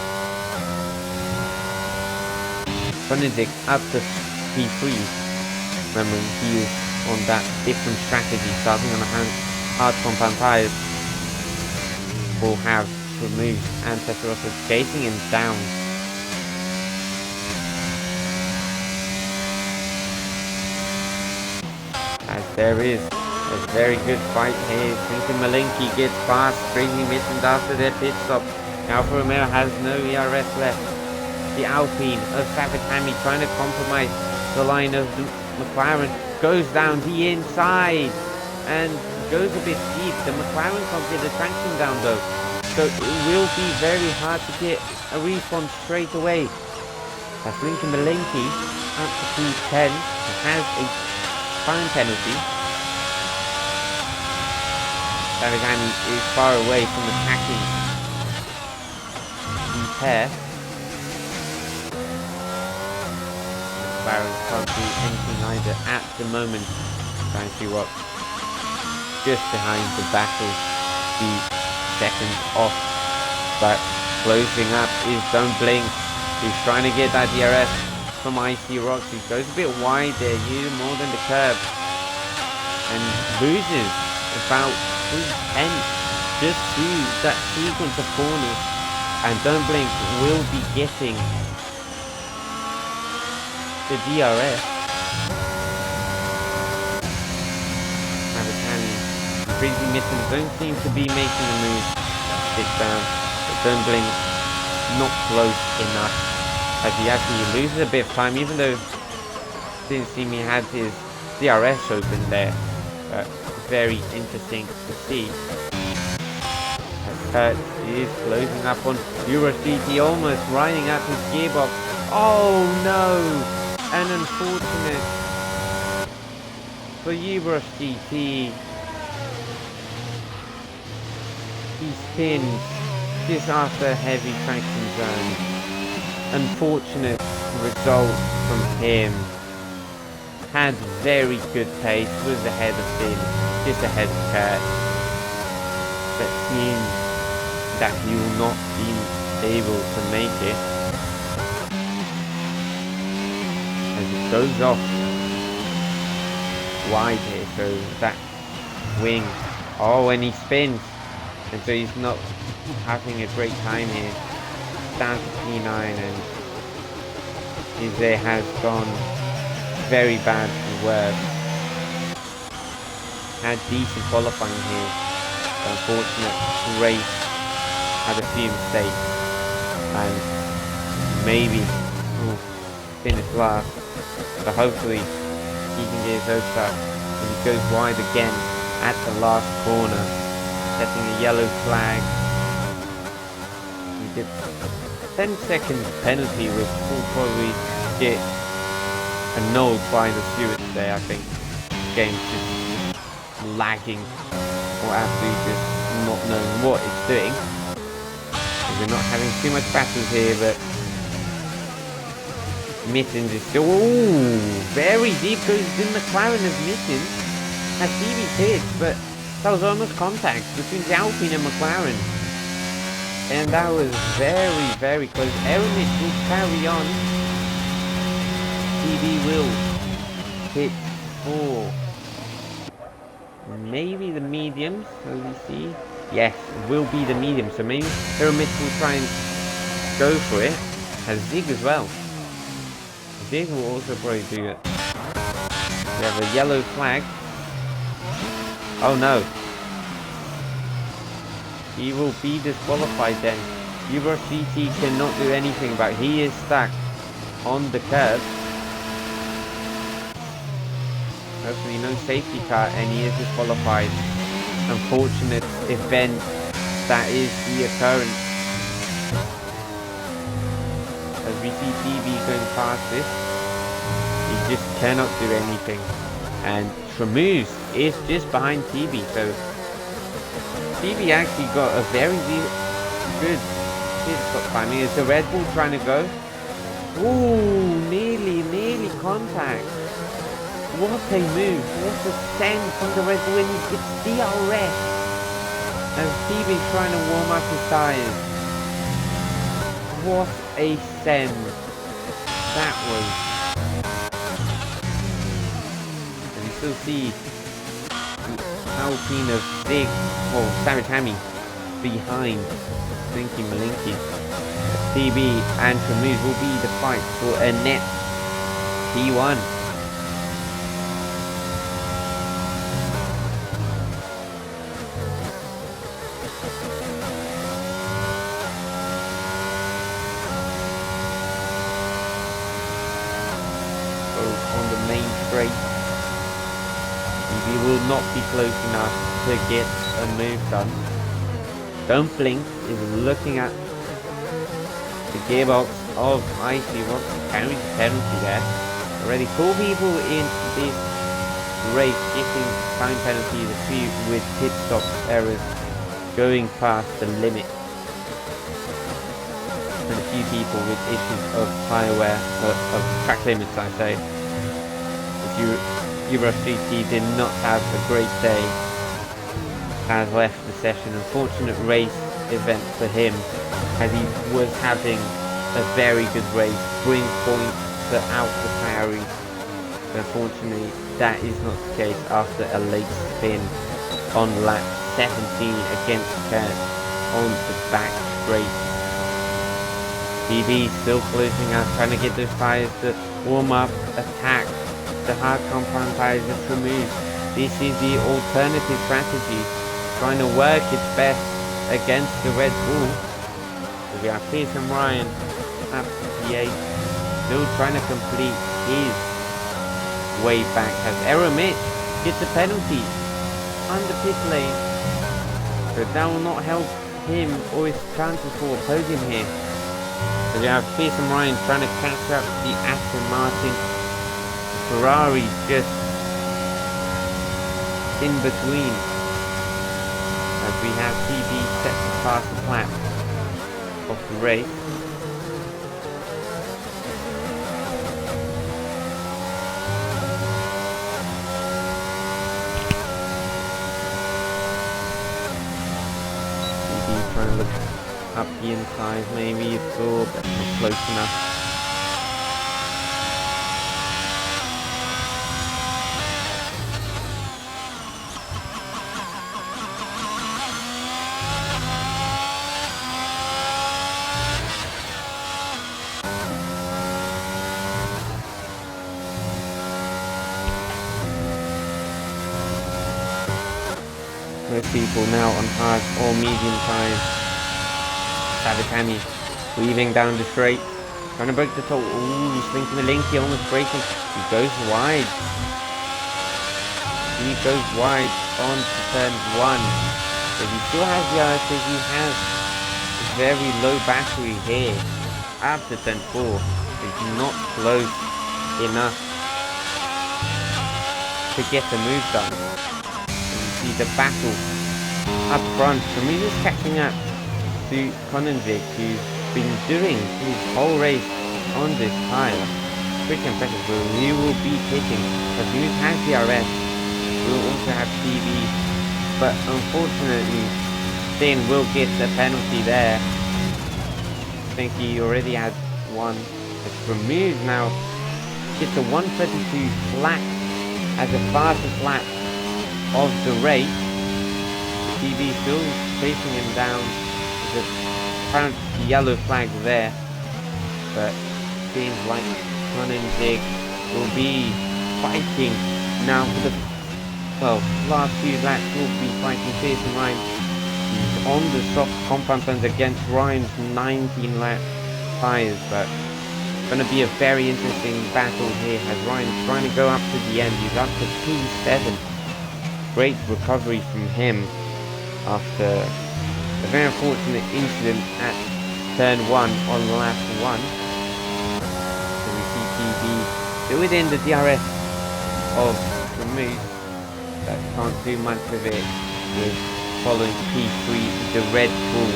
Benedict up to P3. Remember, he is on that different strategy, starting on the hard compound tires. Will have removed and Testarossa chasing him down. As there is a very good fight here. Thinking Malinki gets past Crazy Mittens after their pit stop. Alfa Romeo has no ERS left. The Alpine of Savitami trying to compromise the line of the McLaren. Goes down the inside and goes a bit deep. The McLaren can't get the traction down though, so it will be very hard to get a response straight away. That's Lincoln Malinki up to P10, has a fine penalty. Savitami is far away from attacking the pair. McLaren can't do anything either at the moment. Trying to see what just behind the battle, the second off, but closing up is Don't Blink, who's trying to get that DRS from IC Rocks. He goes a bit wide there, more than the curb, and loses about 3 tenths just to that sequence of corners, and Don't Blink will be getting the DRS. Crazy Mittens don't seem to be making a move. Sit down, but Don't Blink not close enough, as he actually loses a bit of time, even though didn't seem he had his DRS open there. But very interesting to see. As Kurt is closing up on EuroCT, almost riding up his gearbox. Oh no! An unfortunate for EuroCT. He spins just after a heavy traction zone. Unfortunate result from him. Had very good pace, was ahead of Finn, just ahead of Kurt. But seems that he will not be able to make it. As it goes off wide here, so that wing. Oh, and he spins. And so he's not having a great time here. Down to P9, and his day has gone very bad for worse. Had decent qualifying here. Unfortunate race. Had a few mistakes. And maybe finish last. But hopefully he can get his hopes up. And he goes wide again at the last corner. Setting a yellow flag. We did 10-second penalty, which will probably get annulled by the stewards there. I think the game's just lagging, or absolutely just not knowing what it's doing. We're not having too much battles here, but Mittens is still very deep. Goes in McLaren as Mittens has TV hits, but that was almost contact between the Alpine and McLaren. And that was very, very close. Aeromis will carry on. TV will hit 4. maybe the mediums, so we see. Yes, it will be the medium, so maybe Pyramid will try and go for it. Has Zig as well. Zig will also probably do it. We have a yellow flag. Oh no. He will be disqualified then. Uber CT cannot do anything about it. He is stuck on the curb. Hopefully no safety car and he is disqualified. Unfortunate event that is the occurrence. As we see TV going past this, he just cannot do anything. And Tramuse is just behind TV, so TV actually got a very good stop timing. Is the Red Bull trying to go? Ooh, nearly contact. What a move, what a send from the Red Bull, and he gets DRS. As TV trying to warm up his tires. What a send that was. And you still see Alpine of Zig, or Savage Hammy, behind Slinky Malinky. TB and Tramuse will be the fight for a net P1. On the main straight, we will not be close enough to get a move done. Don't Blink is looking at the gearbox of Icy. What carries the penalty there? Already 4 people in this race getting time penalties, a few with pit stop errors going past the limit, and a few people with issues of tire wear, of track limits I say. Euro 3T did not have a great day, has left the session. Unfortunate race event for him, as he was having a very good race, bring points to out the Paris. Unfortunately, that is not the case after a late spin on lap 17 against Kurt on the back straight. DB still closing out, trying to get those tires to warm up, attack the hard compound tires of Tramuse. This is the alternative strategy, trying to work its best against the Red Bull. So we have Pearson Ryan at P8, still trying to complete his way back, as Error Mitch gets a penalty under pit lane, but that will not help him or his chances for podium here. So we have Pearson Ryan trying to catch up the Aston Martin. Ferrari just in between, as we have TB set to pass the lap of the race. TB trying to look up the inside, maybe it's all, but not close enough. Most people now on hard or medium tires. Savage Hammy weaving down the straight, trying to break the toe. Ooh, Slinky Malinky almost breaking. He goes wide. He goes wide on to turn 1. But he still has the RS, he has a very low battery here after turn 4. It's not close enough to get the move done. The battle up front. Tramuse is catching up to Kononvik, who's been doing his whole race on this tire. Pretty impressive, but he will be pitting. As Tramuse has the RS, we'll also have TV, but unfortunately Finn will get the penalty there. I think he already had one. As Tramuse now gets a 132 flat as the fastest lap of the race. TV still chasing him down. There's a apparent yellow flag there, but seems like Zig will be fighting now for the last few laps. Will be fighting Pearson Ryan. He's on the soft compound turns against Ryan's 19 lap tyres, but it's going to be a very interesting battle here as Ryan's trying to go up to the end. He's up to P7. Great recovery from him after a very unfortunate incident at turn 1 on lap 1. So we see TV still within the DRS of the move, but can't do much of it with following P3, the Red Bull.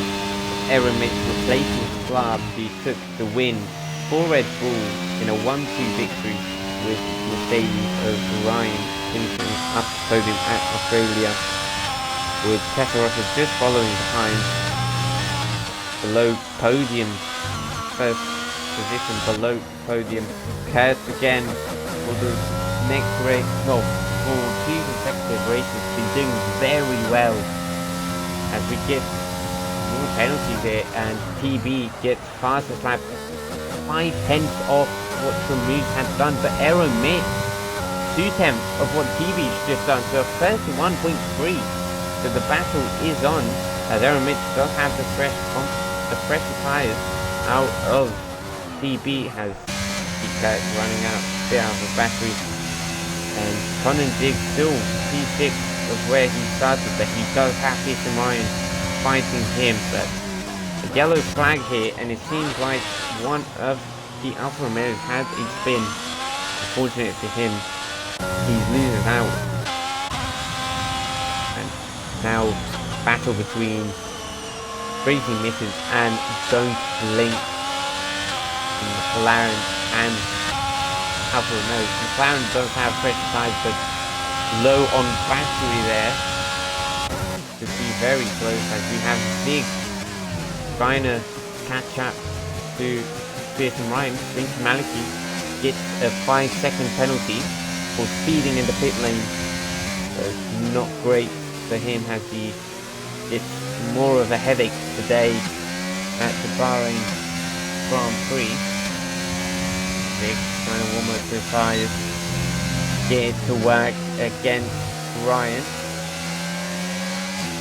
Aeromet replacing Slab, who took the win for Red Bull in a 1-2 victory with Mercedes over Ryan, finishing up the podium at Australia, with Testarossa just following behind. Below podium, first position below podium. Kurt again for the next race, for 2 consecutive races, been doing very well as we get more penalties here, and TB gets fastest lap, 5/10 of what Tremuse had done, but Aeromet 2/10 of what TB's just done, so 31.3. So the battle is on, as Aeromet does have the fresh tyres out of TB, has Kurt running out a bit out of the battery, and Conan Dig still P6 of where he started, but he does have Pearson Ryan fighting him. But a yellow flag here, and it seems like one of the Alfa Romeos had a spin. Unfortunate for him, he loses out. And now battle between Racing Misses and Don't Blink in McLaren and Alfa Romeo. McLaren does have fresh tyres, but low on battery there. Could be very close as we have Zig trying to catch up to Pearson Ryan. Vince Maliki gets a 5-second penalty for speeding in the pit lane. So not great for him as he gets more of a headache today at the Bahrain Grand Prix. Zig trying to warm up the tyres, get it to work against Ryan.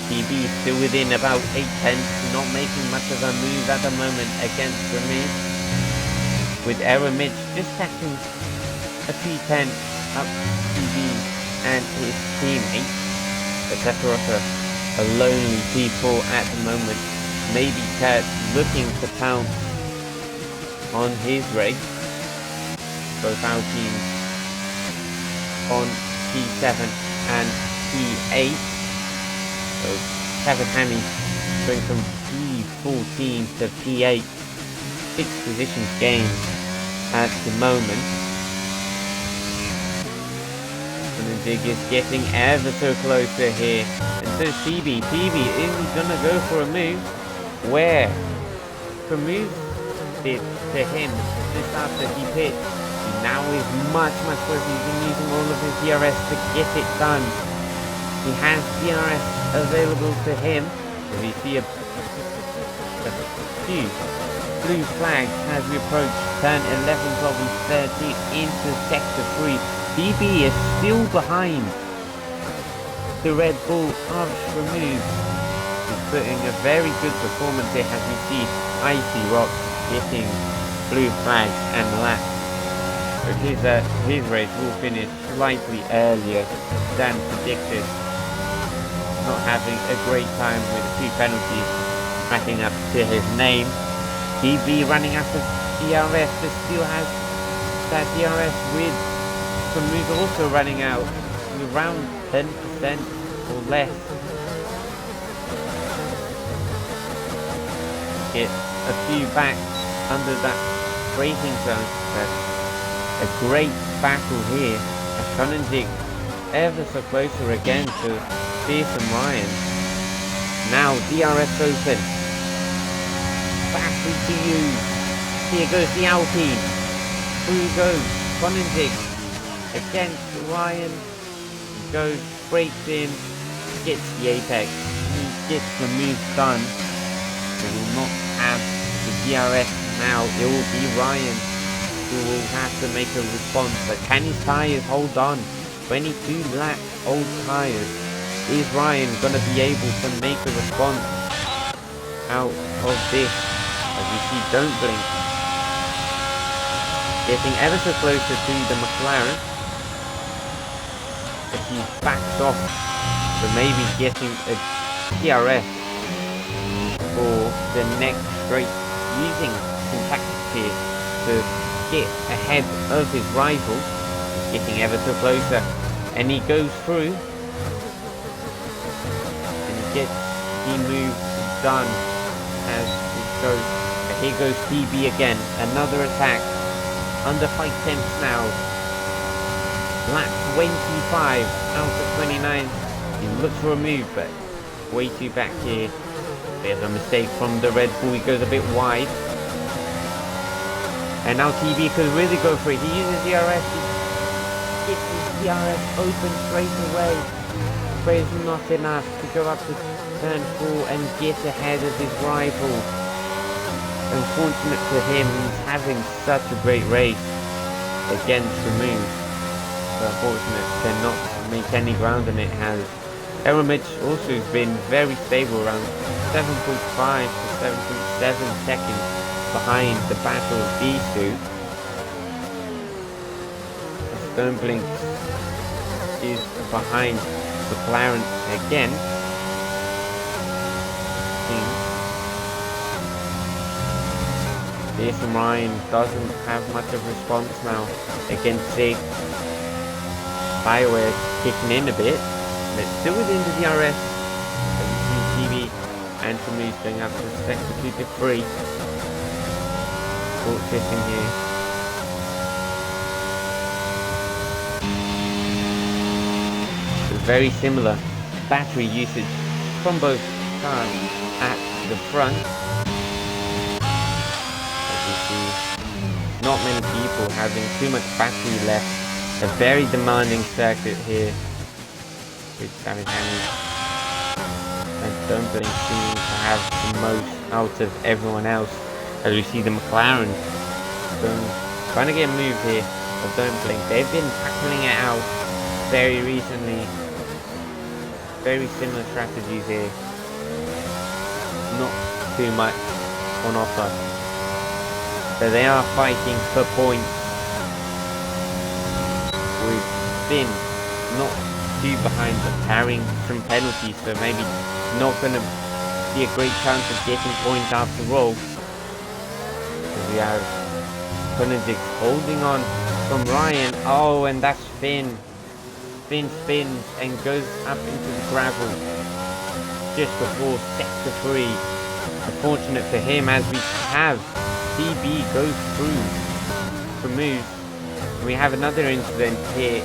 TB still within about 8/10, not making much of a move at the moment against Remy, with Aeromet just catching a P10 up TB and his teammate. But Testarossa a lonely P4 at the moment. Maybe Kurt looking to pounce on his race. Both Alpines on P7 and P8. So Kevin Hammy going from P14 to P8. 6 positions gained at the moment. And Dig is getting ever so closer here. And so TB is gonna go for a move where Tremuse did to him just after he pit. Now is much closer. He's been using all of his DRS to get it done. He has DRS available to him. As we see a few blue flags as we approach turn 11, 12 and 13 into sector 3. TB is still behind the Red Bull of Tremuse. He's putting a very good performance here as we see Icy Rock getting blue flags and laps. But his race will finish slightly earlier than predicted. Not having a great time with a few penalties racking up to his name. TB running out of DRS, but still has that DRS with Tremuse also running out around 10% or less. Get a few back under that braking zone, but a great battle here as Conan ever so closer again to Pearson Ryan. Now DRS open. Battery to use. Here goes the Alpine. Through goes Conan against Ryan. Goes breaks in, gets the apex, he gets the move done. They will not have the DRS now. It will be Ryan who will have to make a response. But can his tyres hold on? 22 lap old tyres. Is Ryan gonna be able to make a response out of this? As you see, don't blink. Getting ever so closer to the McLaren. If he backs off, but maybe getting a DRS for the next straight, using some tactics here to get ahead of his rival. He's getting ever so closer, and he goes through, and he gets the move done as it goes. And here goes TB again, another attack, under 5 tenths now. Lap 25 out of 29. He looks for a move, but way too back here. There's a mistake from the Red Bull. He goes a bit wide. And now TB could really go for it. He uses DRS. He gets his DRS open straight away. But it's not enough to go up to turn 4 and get ahead of his rival. Unfortunate for him, he's having such a great race against the move. But unfortunate cannot make any ground on it. Has Eremich also has been very stable, around 7.5 to 7.7 seconds behind the battle of these two. Stoneblink is behind McLaren again. Jason Ryan doesn't have much of a response now against Zig. Bioware kicking in a bit, but still within the DRS. As you see TV and Samus going up to sector 2 to 3. Short shifting here. So very similar battery usage from both cars at the front. As you see, not many people having too much battery left. A very demanding circuit here with David Hamilton and Dumpling seeming to have the most out of everyone else. As we see the McLaren trying to get a move here of Dumpling. They've been tackling it out very recently. Very similar strategies here. Not too much on offer. So they are fighting for points. With Finn not too behind but carrying some penalties, so maybe not going to be a great chance of getting points after all. So we have Koenigsegg holding on from Ryan. Oh, and that's Finn. Finn spins and goes up into the gravel just before sector 3. Unfortunate for him, as we have DB goes through for moves. We have another incident here.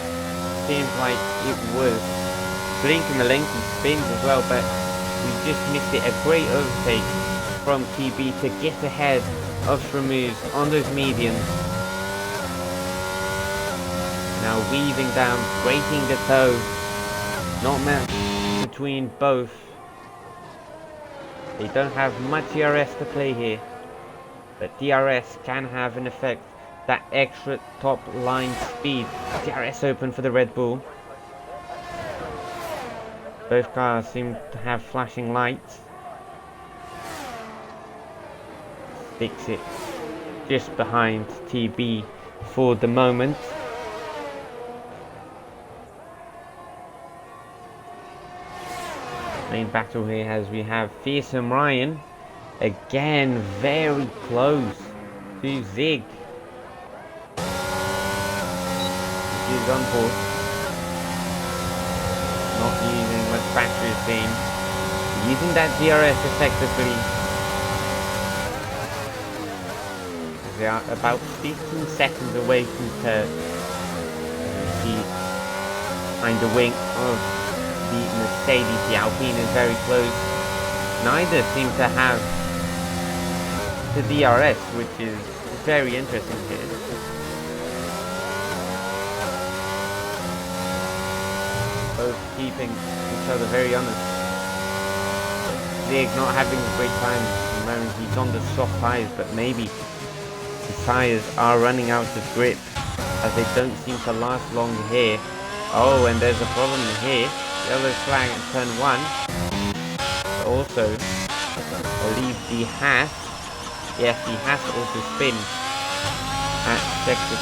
Seems like it was Blink and Malenki spins as well, but we just missed it. A great overtake from TB to get ahead of Shramuz on those mediums. Now weaving down, breaking the toe. Not much between both. They don't have much DRS to play here, but DRS can have an effect. That extra top line speed. DRS open for the Red Bull. Both cars seem to have flashing lights. Sticks it just behind TB for the moment. Main battle here as we have Fearsome Ryan again very close to Zig. Is on board, not using much battery it seems, using that DRS effectively. They are about 15 seconds away from third. See behind the wing of the Mercedes, the Alpine is very close. Neither seem to have the DRS, which is very interesting here. Both keeping each other very honest. Zig not having a great time at the moment. He's on the soft tires, but maybe his tires are running out of grip as they don't seem to last long here. Oh, and there's a problem here. Yellow flag at turn 1. But also, I believe the Haas. Yes, the Haas also spin at sector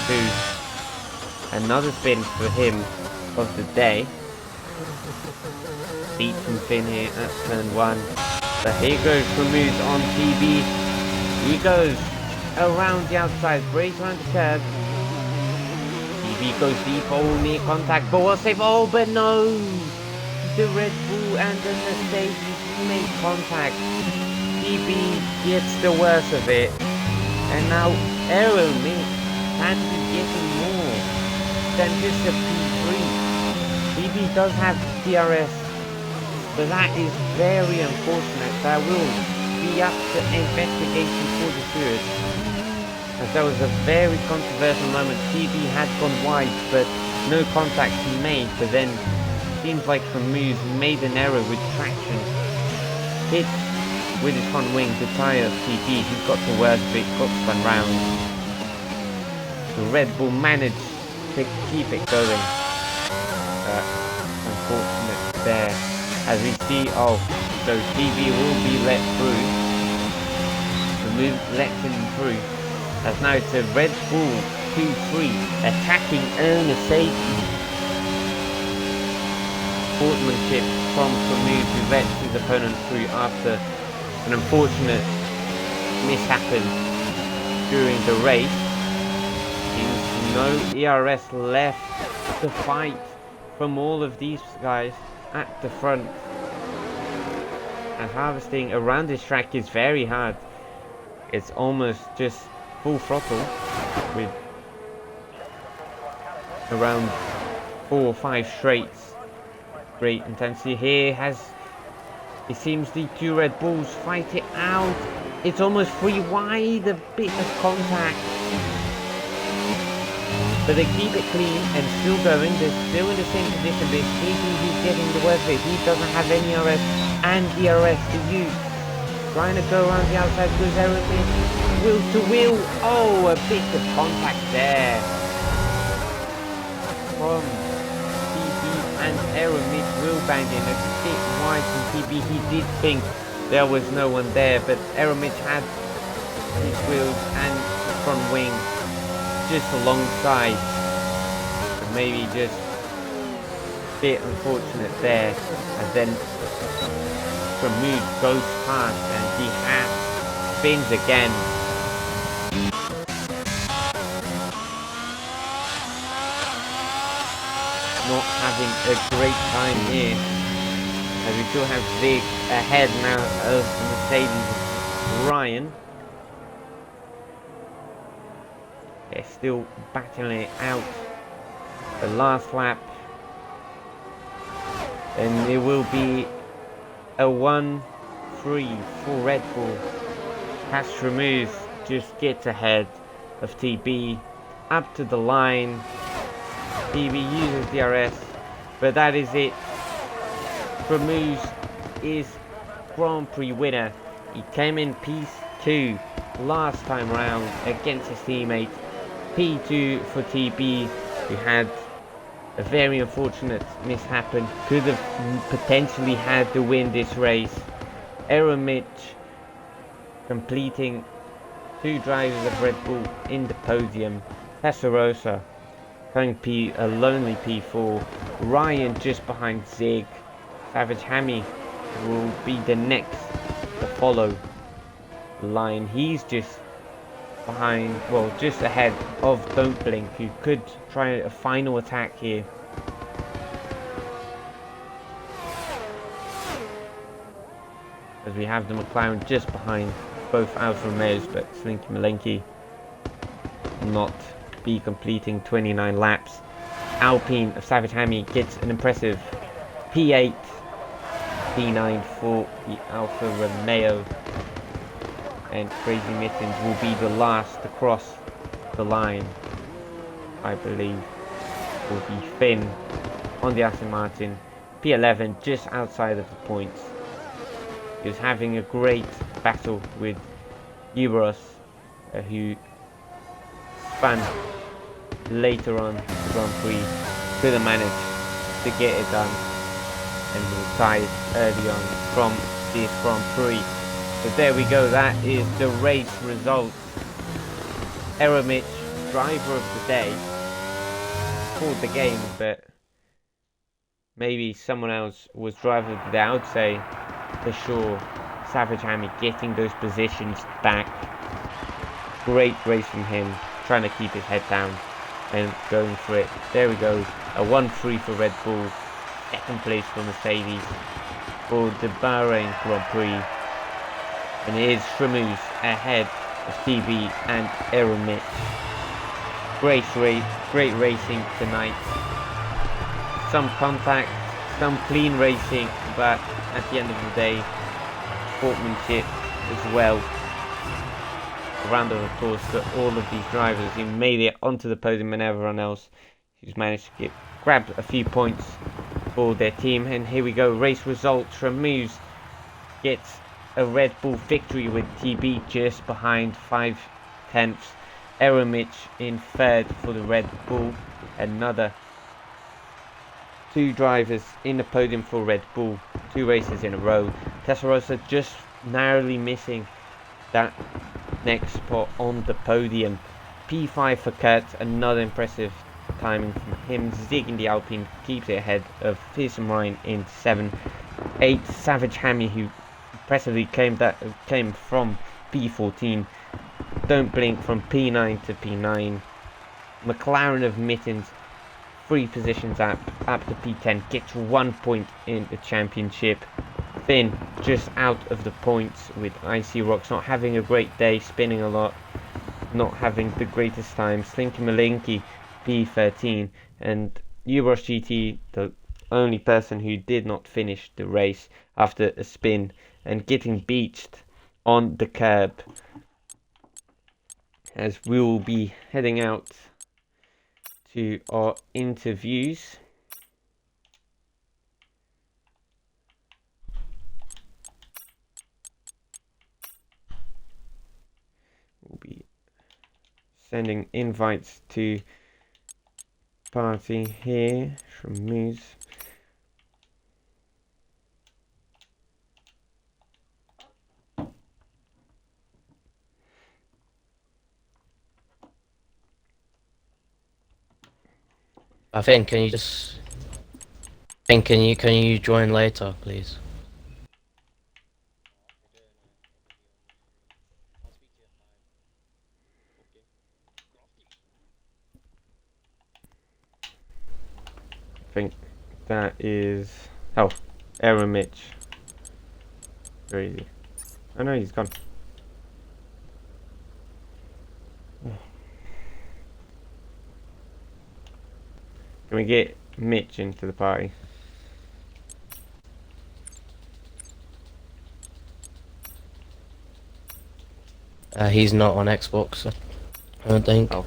2. Another spin for him of the day. Beat from Finn here at turn 1. But here goes Cremuse on TB. He goes around the outside, brace around the curve. TB goes deep, oh, near contact, but was safe, oh, but no! The Red Bull and the Mercedes make contact. TB gets the worst of it. And now Aeromix can be getting more than just a P3. TB does have DRS, but that is very unfortunate. That will be up to investigation for the stewards, as that was a very controversial moment. TB had gone wide, but no contact he made. But then seems like Cremuse made an error with traction, hit with his front wing the tyre of TB. He got the worst of it, got spun round. The Red Bull managed to keep it going. Unfortunate there. As we see, oh, so TB will be let through. The move lets him through. As now it's a Red Bull 2-3 attacking a Mercedes. Sportsmanship from Cremuse, who lets his opponent through after an unfortunate mishap during the race. Seems no ERS left to fight from all of these guys at the front. And harvesting around this track is very hard. It's almost just full throttle with around 4 or 5 straights. Great intensity here. It seems the 2 Red Bulls fight it out. It's almost 3 wide, a bit of contact. But they keep it clean and still going. They're still in the same position, but he's getting the worst of it. He doesn't have any RS and DRS to use. Trying to go around the outside with Aeromix. Wheel to wheel. Oh, a bit of contact there from TB and Aeromix will banging a bit wide from TB. He did think there was no one there, but Aeromix had his wheels and front wing just alongside. So maybe just a bit unfortunate there. And then Cremuse goes past and he spins again. Not having a great time here, as we still have Zig ahead now of Mercedes Ryan. They're still battling it out. The last lap, and it will be a 1-3 for Red Bull. Cremuse just gets ahead of TB up to the line. TB uses DRS, but that is it. Cremuse is Grand Prix winner. He came in P2 last time round against his teammate. P2 for TB, who had a very unfortunate mishap, could have potentially had to win this race. Aeromix completing 2 drivers of Red Bull in the podium. Testarossa going a lonely P4. Ryan just behind Zig. Savage Hammy will be the next to follow the line. He's just behind, well, just ahead of Don't Blink, who could try a final attack here. As we have the McLaren just behind both Alfa Romeos, but Slinky Malenki will not be completing 29 laps. Alpine of Savage Hammy gets an impressive P8, P9 for the Alfa Romeo. And Crazy Mittens will be the last to cross the line. I believe will be Finn on the Aston Martin. P11 just outside of the points. He was having a great battle with Euros, who spun later on the Grand Prix, couldn't manage to get it done and retired early on from this Grand Prix. But there we go, that is the race results. Eremich, driver of the day, called the game, but maybe someone else was driver of the day. I would say for sure Savage Hammy getting those positions back. Great race from him, trying to keep his head down and going for it. There we go, a 1-3 for Red Bull, second place for Mercedes for the Bahrain Grand Prix. And it is Shremoose ahead of TB and Eremich. Great racing tonight. Some contact, some clean racing, but at the end of the day, sportsmanship as well. A round of applause to all of these drivers who made it onto the podium and everyone else who's managed to grab a few points for their team. And here we go, race results. Shremoose gets a Red Bull victory with TB just behind 5/10. Eremich in third for the Red Bull. Another 2 drivers in the podium for Red Bull, 2 races in a row. Testarossa just narrowly missing that next spot on the podium. P5 for Kurt, another impressive timing from him. Zig in the Alpine keeps it ahead of Fearsome Ryan in 7/8. Savage Hammy, who impressively came from P14. Don't Blink from P9 to P9. McLaren of Mittens, 3 positions up to P10, gets 1 point in the championship. Finn just out of the points with Icy Rocks, not having a great day, spinning a lot, not having the greatest time. Slinky Malinky, P13, and Euros GT, the only person who did not finish the race after a spin and getting beached on the curb. As we will be heading out to our interviews. We'll be sending invites to party here from Moose. I think, can you join later, please? I think that is Eremich. Very easy. Oh no, he's gone. Can we get Mitch into the party? He's not on Xbox, I don't think. Oh.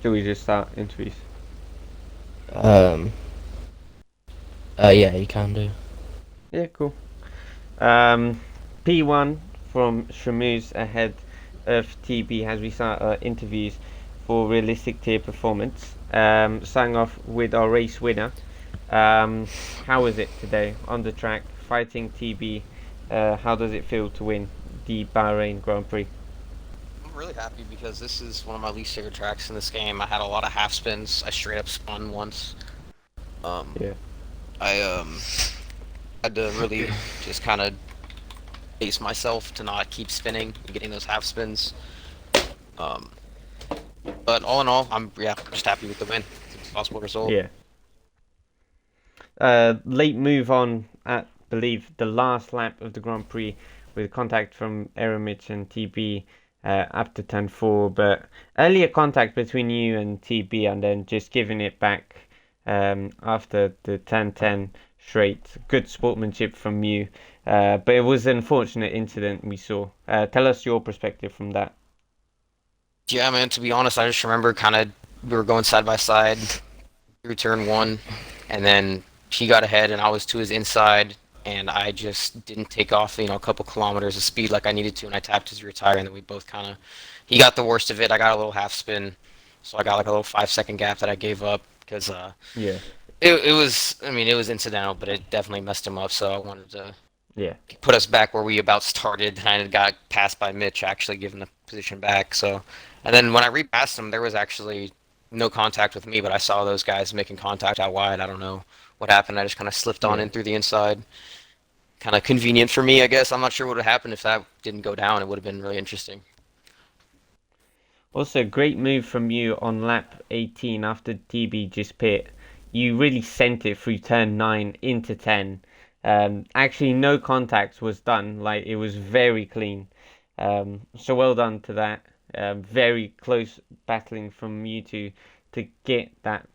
Do we just start interviews? Yeah, you can do. Yeah, cool. P1 from Shremoose ahead of TB as we start our interviews for Realistic Tier Performance. Starting off with our race winner. How was it today on the track, fighting TB? How does it feel to win the Bahrain Grand Prix? I'm really happy because this is one of my least favorite tracks in this game. I had a lot of half spins. I straight up spun once. Yeah. I had to really just kind of pace myself to not keep spinning and getting those half spins. But all in all, I'm just happy with the win. It's a possible result. Yeah. Late move on at, believe, the last lap of the Grand Prix with contact from Eremich and TB up to turn 4, but earlier contact between you and TB and then just giving it back after the turn 10 straight. Good sportsmanship from you, but it was an unfortunate incident we saw. Tell us your perspective from that. Yeah, man. To be honest, I just remember kind of we were going side by side through turn one, and then he got ahead, and I was to his inside, and I just didn't take off, a couple kilometers of speed like I needed to, and I tapped his rear tire, and then we both kind of, he got the worst of it. I got a little half spin, so I got like a little 5 second gap that I gave up because Yeah, it was, I mean, it was incidental, but it definitely messed him up. So I wanted to yeah, put us back where we about started, and I got passed by Mitch, actually giving the position back. So, and then when I repassed him, there was actually no contact with me, but I saw those guys making contact out wide. I don't know what happened. I just kind of slipped on yeah. in through the inside. Kind of convenient for me, I guess. I'm not sure what would have happened if that didn't go down. It would have been really interesting. Also, great move from you on lap 18 after TB just pit. You really sent it through turn 9 into 10. Actually, no contact was done. Like, it was very clean. So well done to that. Very close battling from you two to get that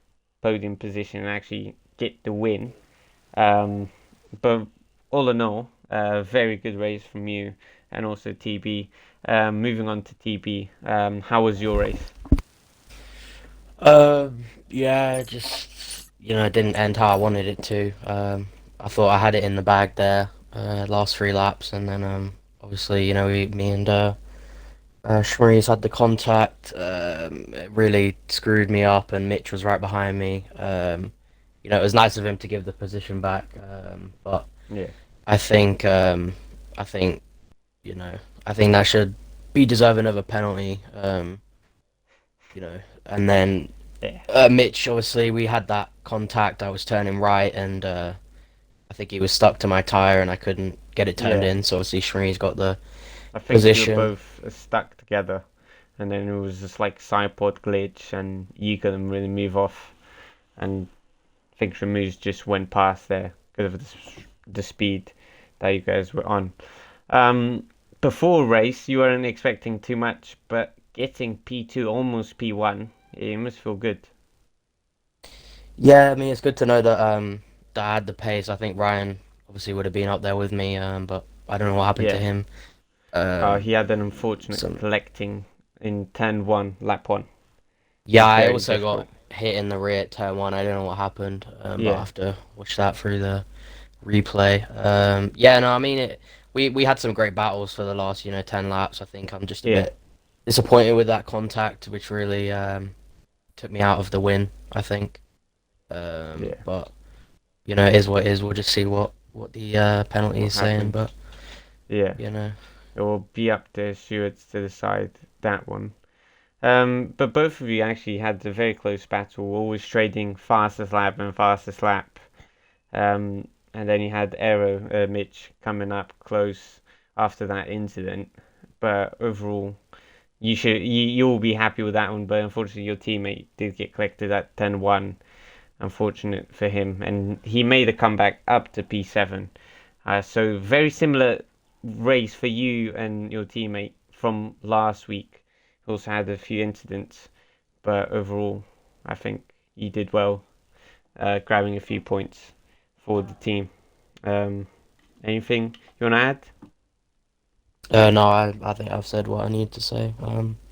podium position and actually get the win. But all in all, very good race from you and also TB. Moving on to TB, how was your race? Yeah, just it didn't end how I wanted it to. I thought I had it in the bag there, last 3 laps, and then obviously me and Shmreeze had the contact. It really screwed me up, and Mitch was right behind me. It was nice of him to give the position back, but Yeah, I think I think you know I think that should be deserving of a penalty. And then yeah, Mitch, obviously, we had that contact. I was turning right, and I think he was stuck to my tire, and I couldn't get it turned yeah. in. So obviously, Shree's got the I think you were position. both stuck together, and then it was just like side pod glitch, and you couldn't really move off. And I think Shamus just went past there because of the speed that you guys were on. Um, Before race, you weren't expecting too much, but getting P2, almost P1, it must feel good. Yeah, I mean, it's good to know that I had the pace. I think Ryan obviously would have been up there with me, but I don't know what happened to Yeah. him. Um, He had an unfortunate some collecting in turn 1, lap 1. It Yeah, was I very also got difficult. hit in the rear at turn one. I don't know what happened, but I Yeah, have to watch that through the replay. Yeah, no, I mean it. We had some great battles for the last 10 laps. I think I'm just a yeah, bit disappointed with that contact, which really took me out of the win. I think, yeah. but it is what it is. We'll just see what the penalty What is saying, happens? but Yeah, you know. it will be up to stewards to decide that one. But both of you actually had a very close battle, always trading fastest lap and fastest lap. And then you had Aero Mitch coming up close after that incident. But overall, you'll be happy with that one. But unfortunately, your teammate did get collected at 10-1. Unfortunate for him, and he made a comeback up to P7. So very similar race for you and your teammate from last week. Also had a few incidents, but overall, I think you did well, grabbing a few points for the team. Um, Anything you want to add? No, I think I've said what I need to say.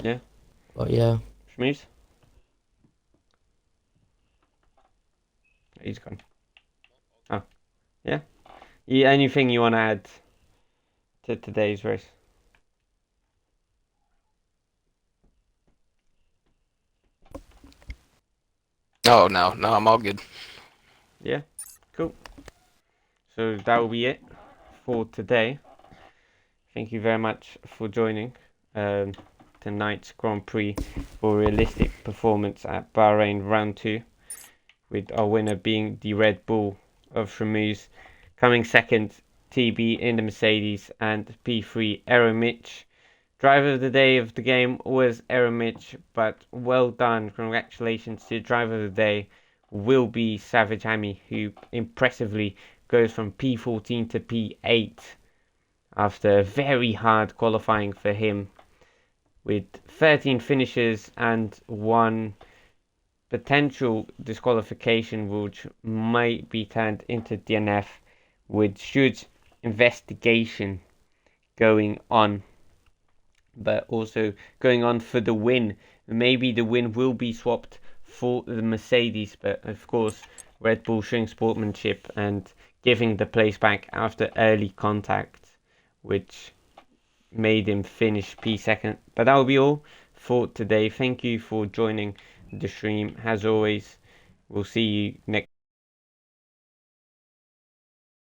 Yeah, But yeah. Shmooze? He's gone. Oh, yeah. Yeah. Anything you want to add to today's race? Oh, no, no, I'm all good. Yeah, cool. So that will be it for today. Thank you very much for joining um, tonight's Grand Prix for realistic performance at Bahrain Round 2, with our winner being the Red Bull of Shramuz, coming second TB in the Mercedes, and P3 Aero Mitch. Driver of the day of the game was Aero Mitch, but well done. Congratulations to driver of the day will be Savage Hammy, who impressively goes from P14 to P8 after very hard qualifying for him, with 13 finishes and one potential disqualification which might be turned into DNF, with huge investigation going on. but also going on for the win. Maybe the win will be swapped for the Mercedes, but of course Red Bull showing sportsmanship and giving the place back after early contact, which made him finish P2nd. But that will be all for today. Thank you for joining the stream. As always, we'll see you next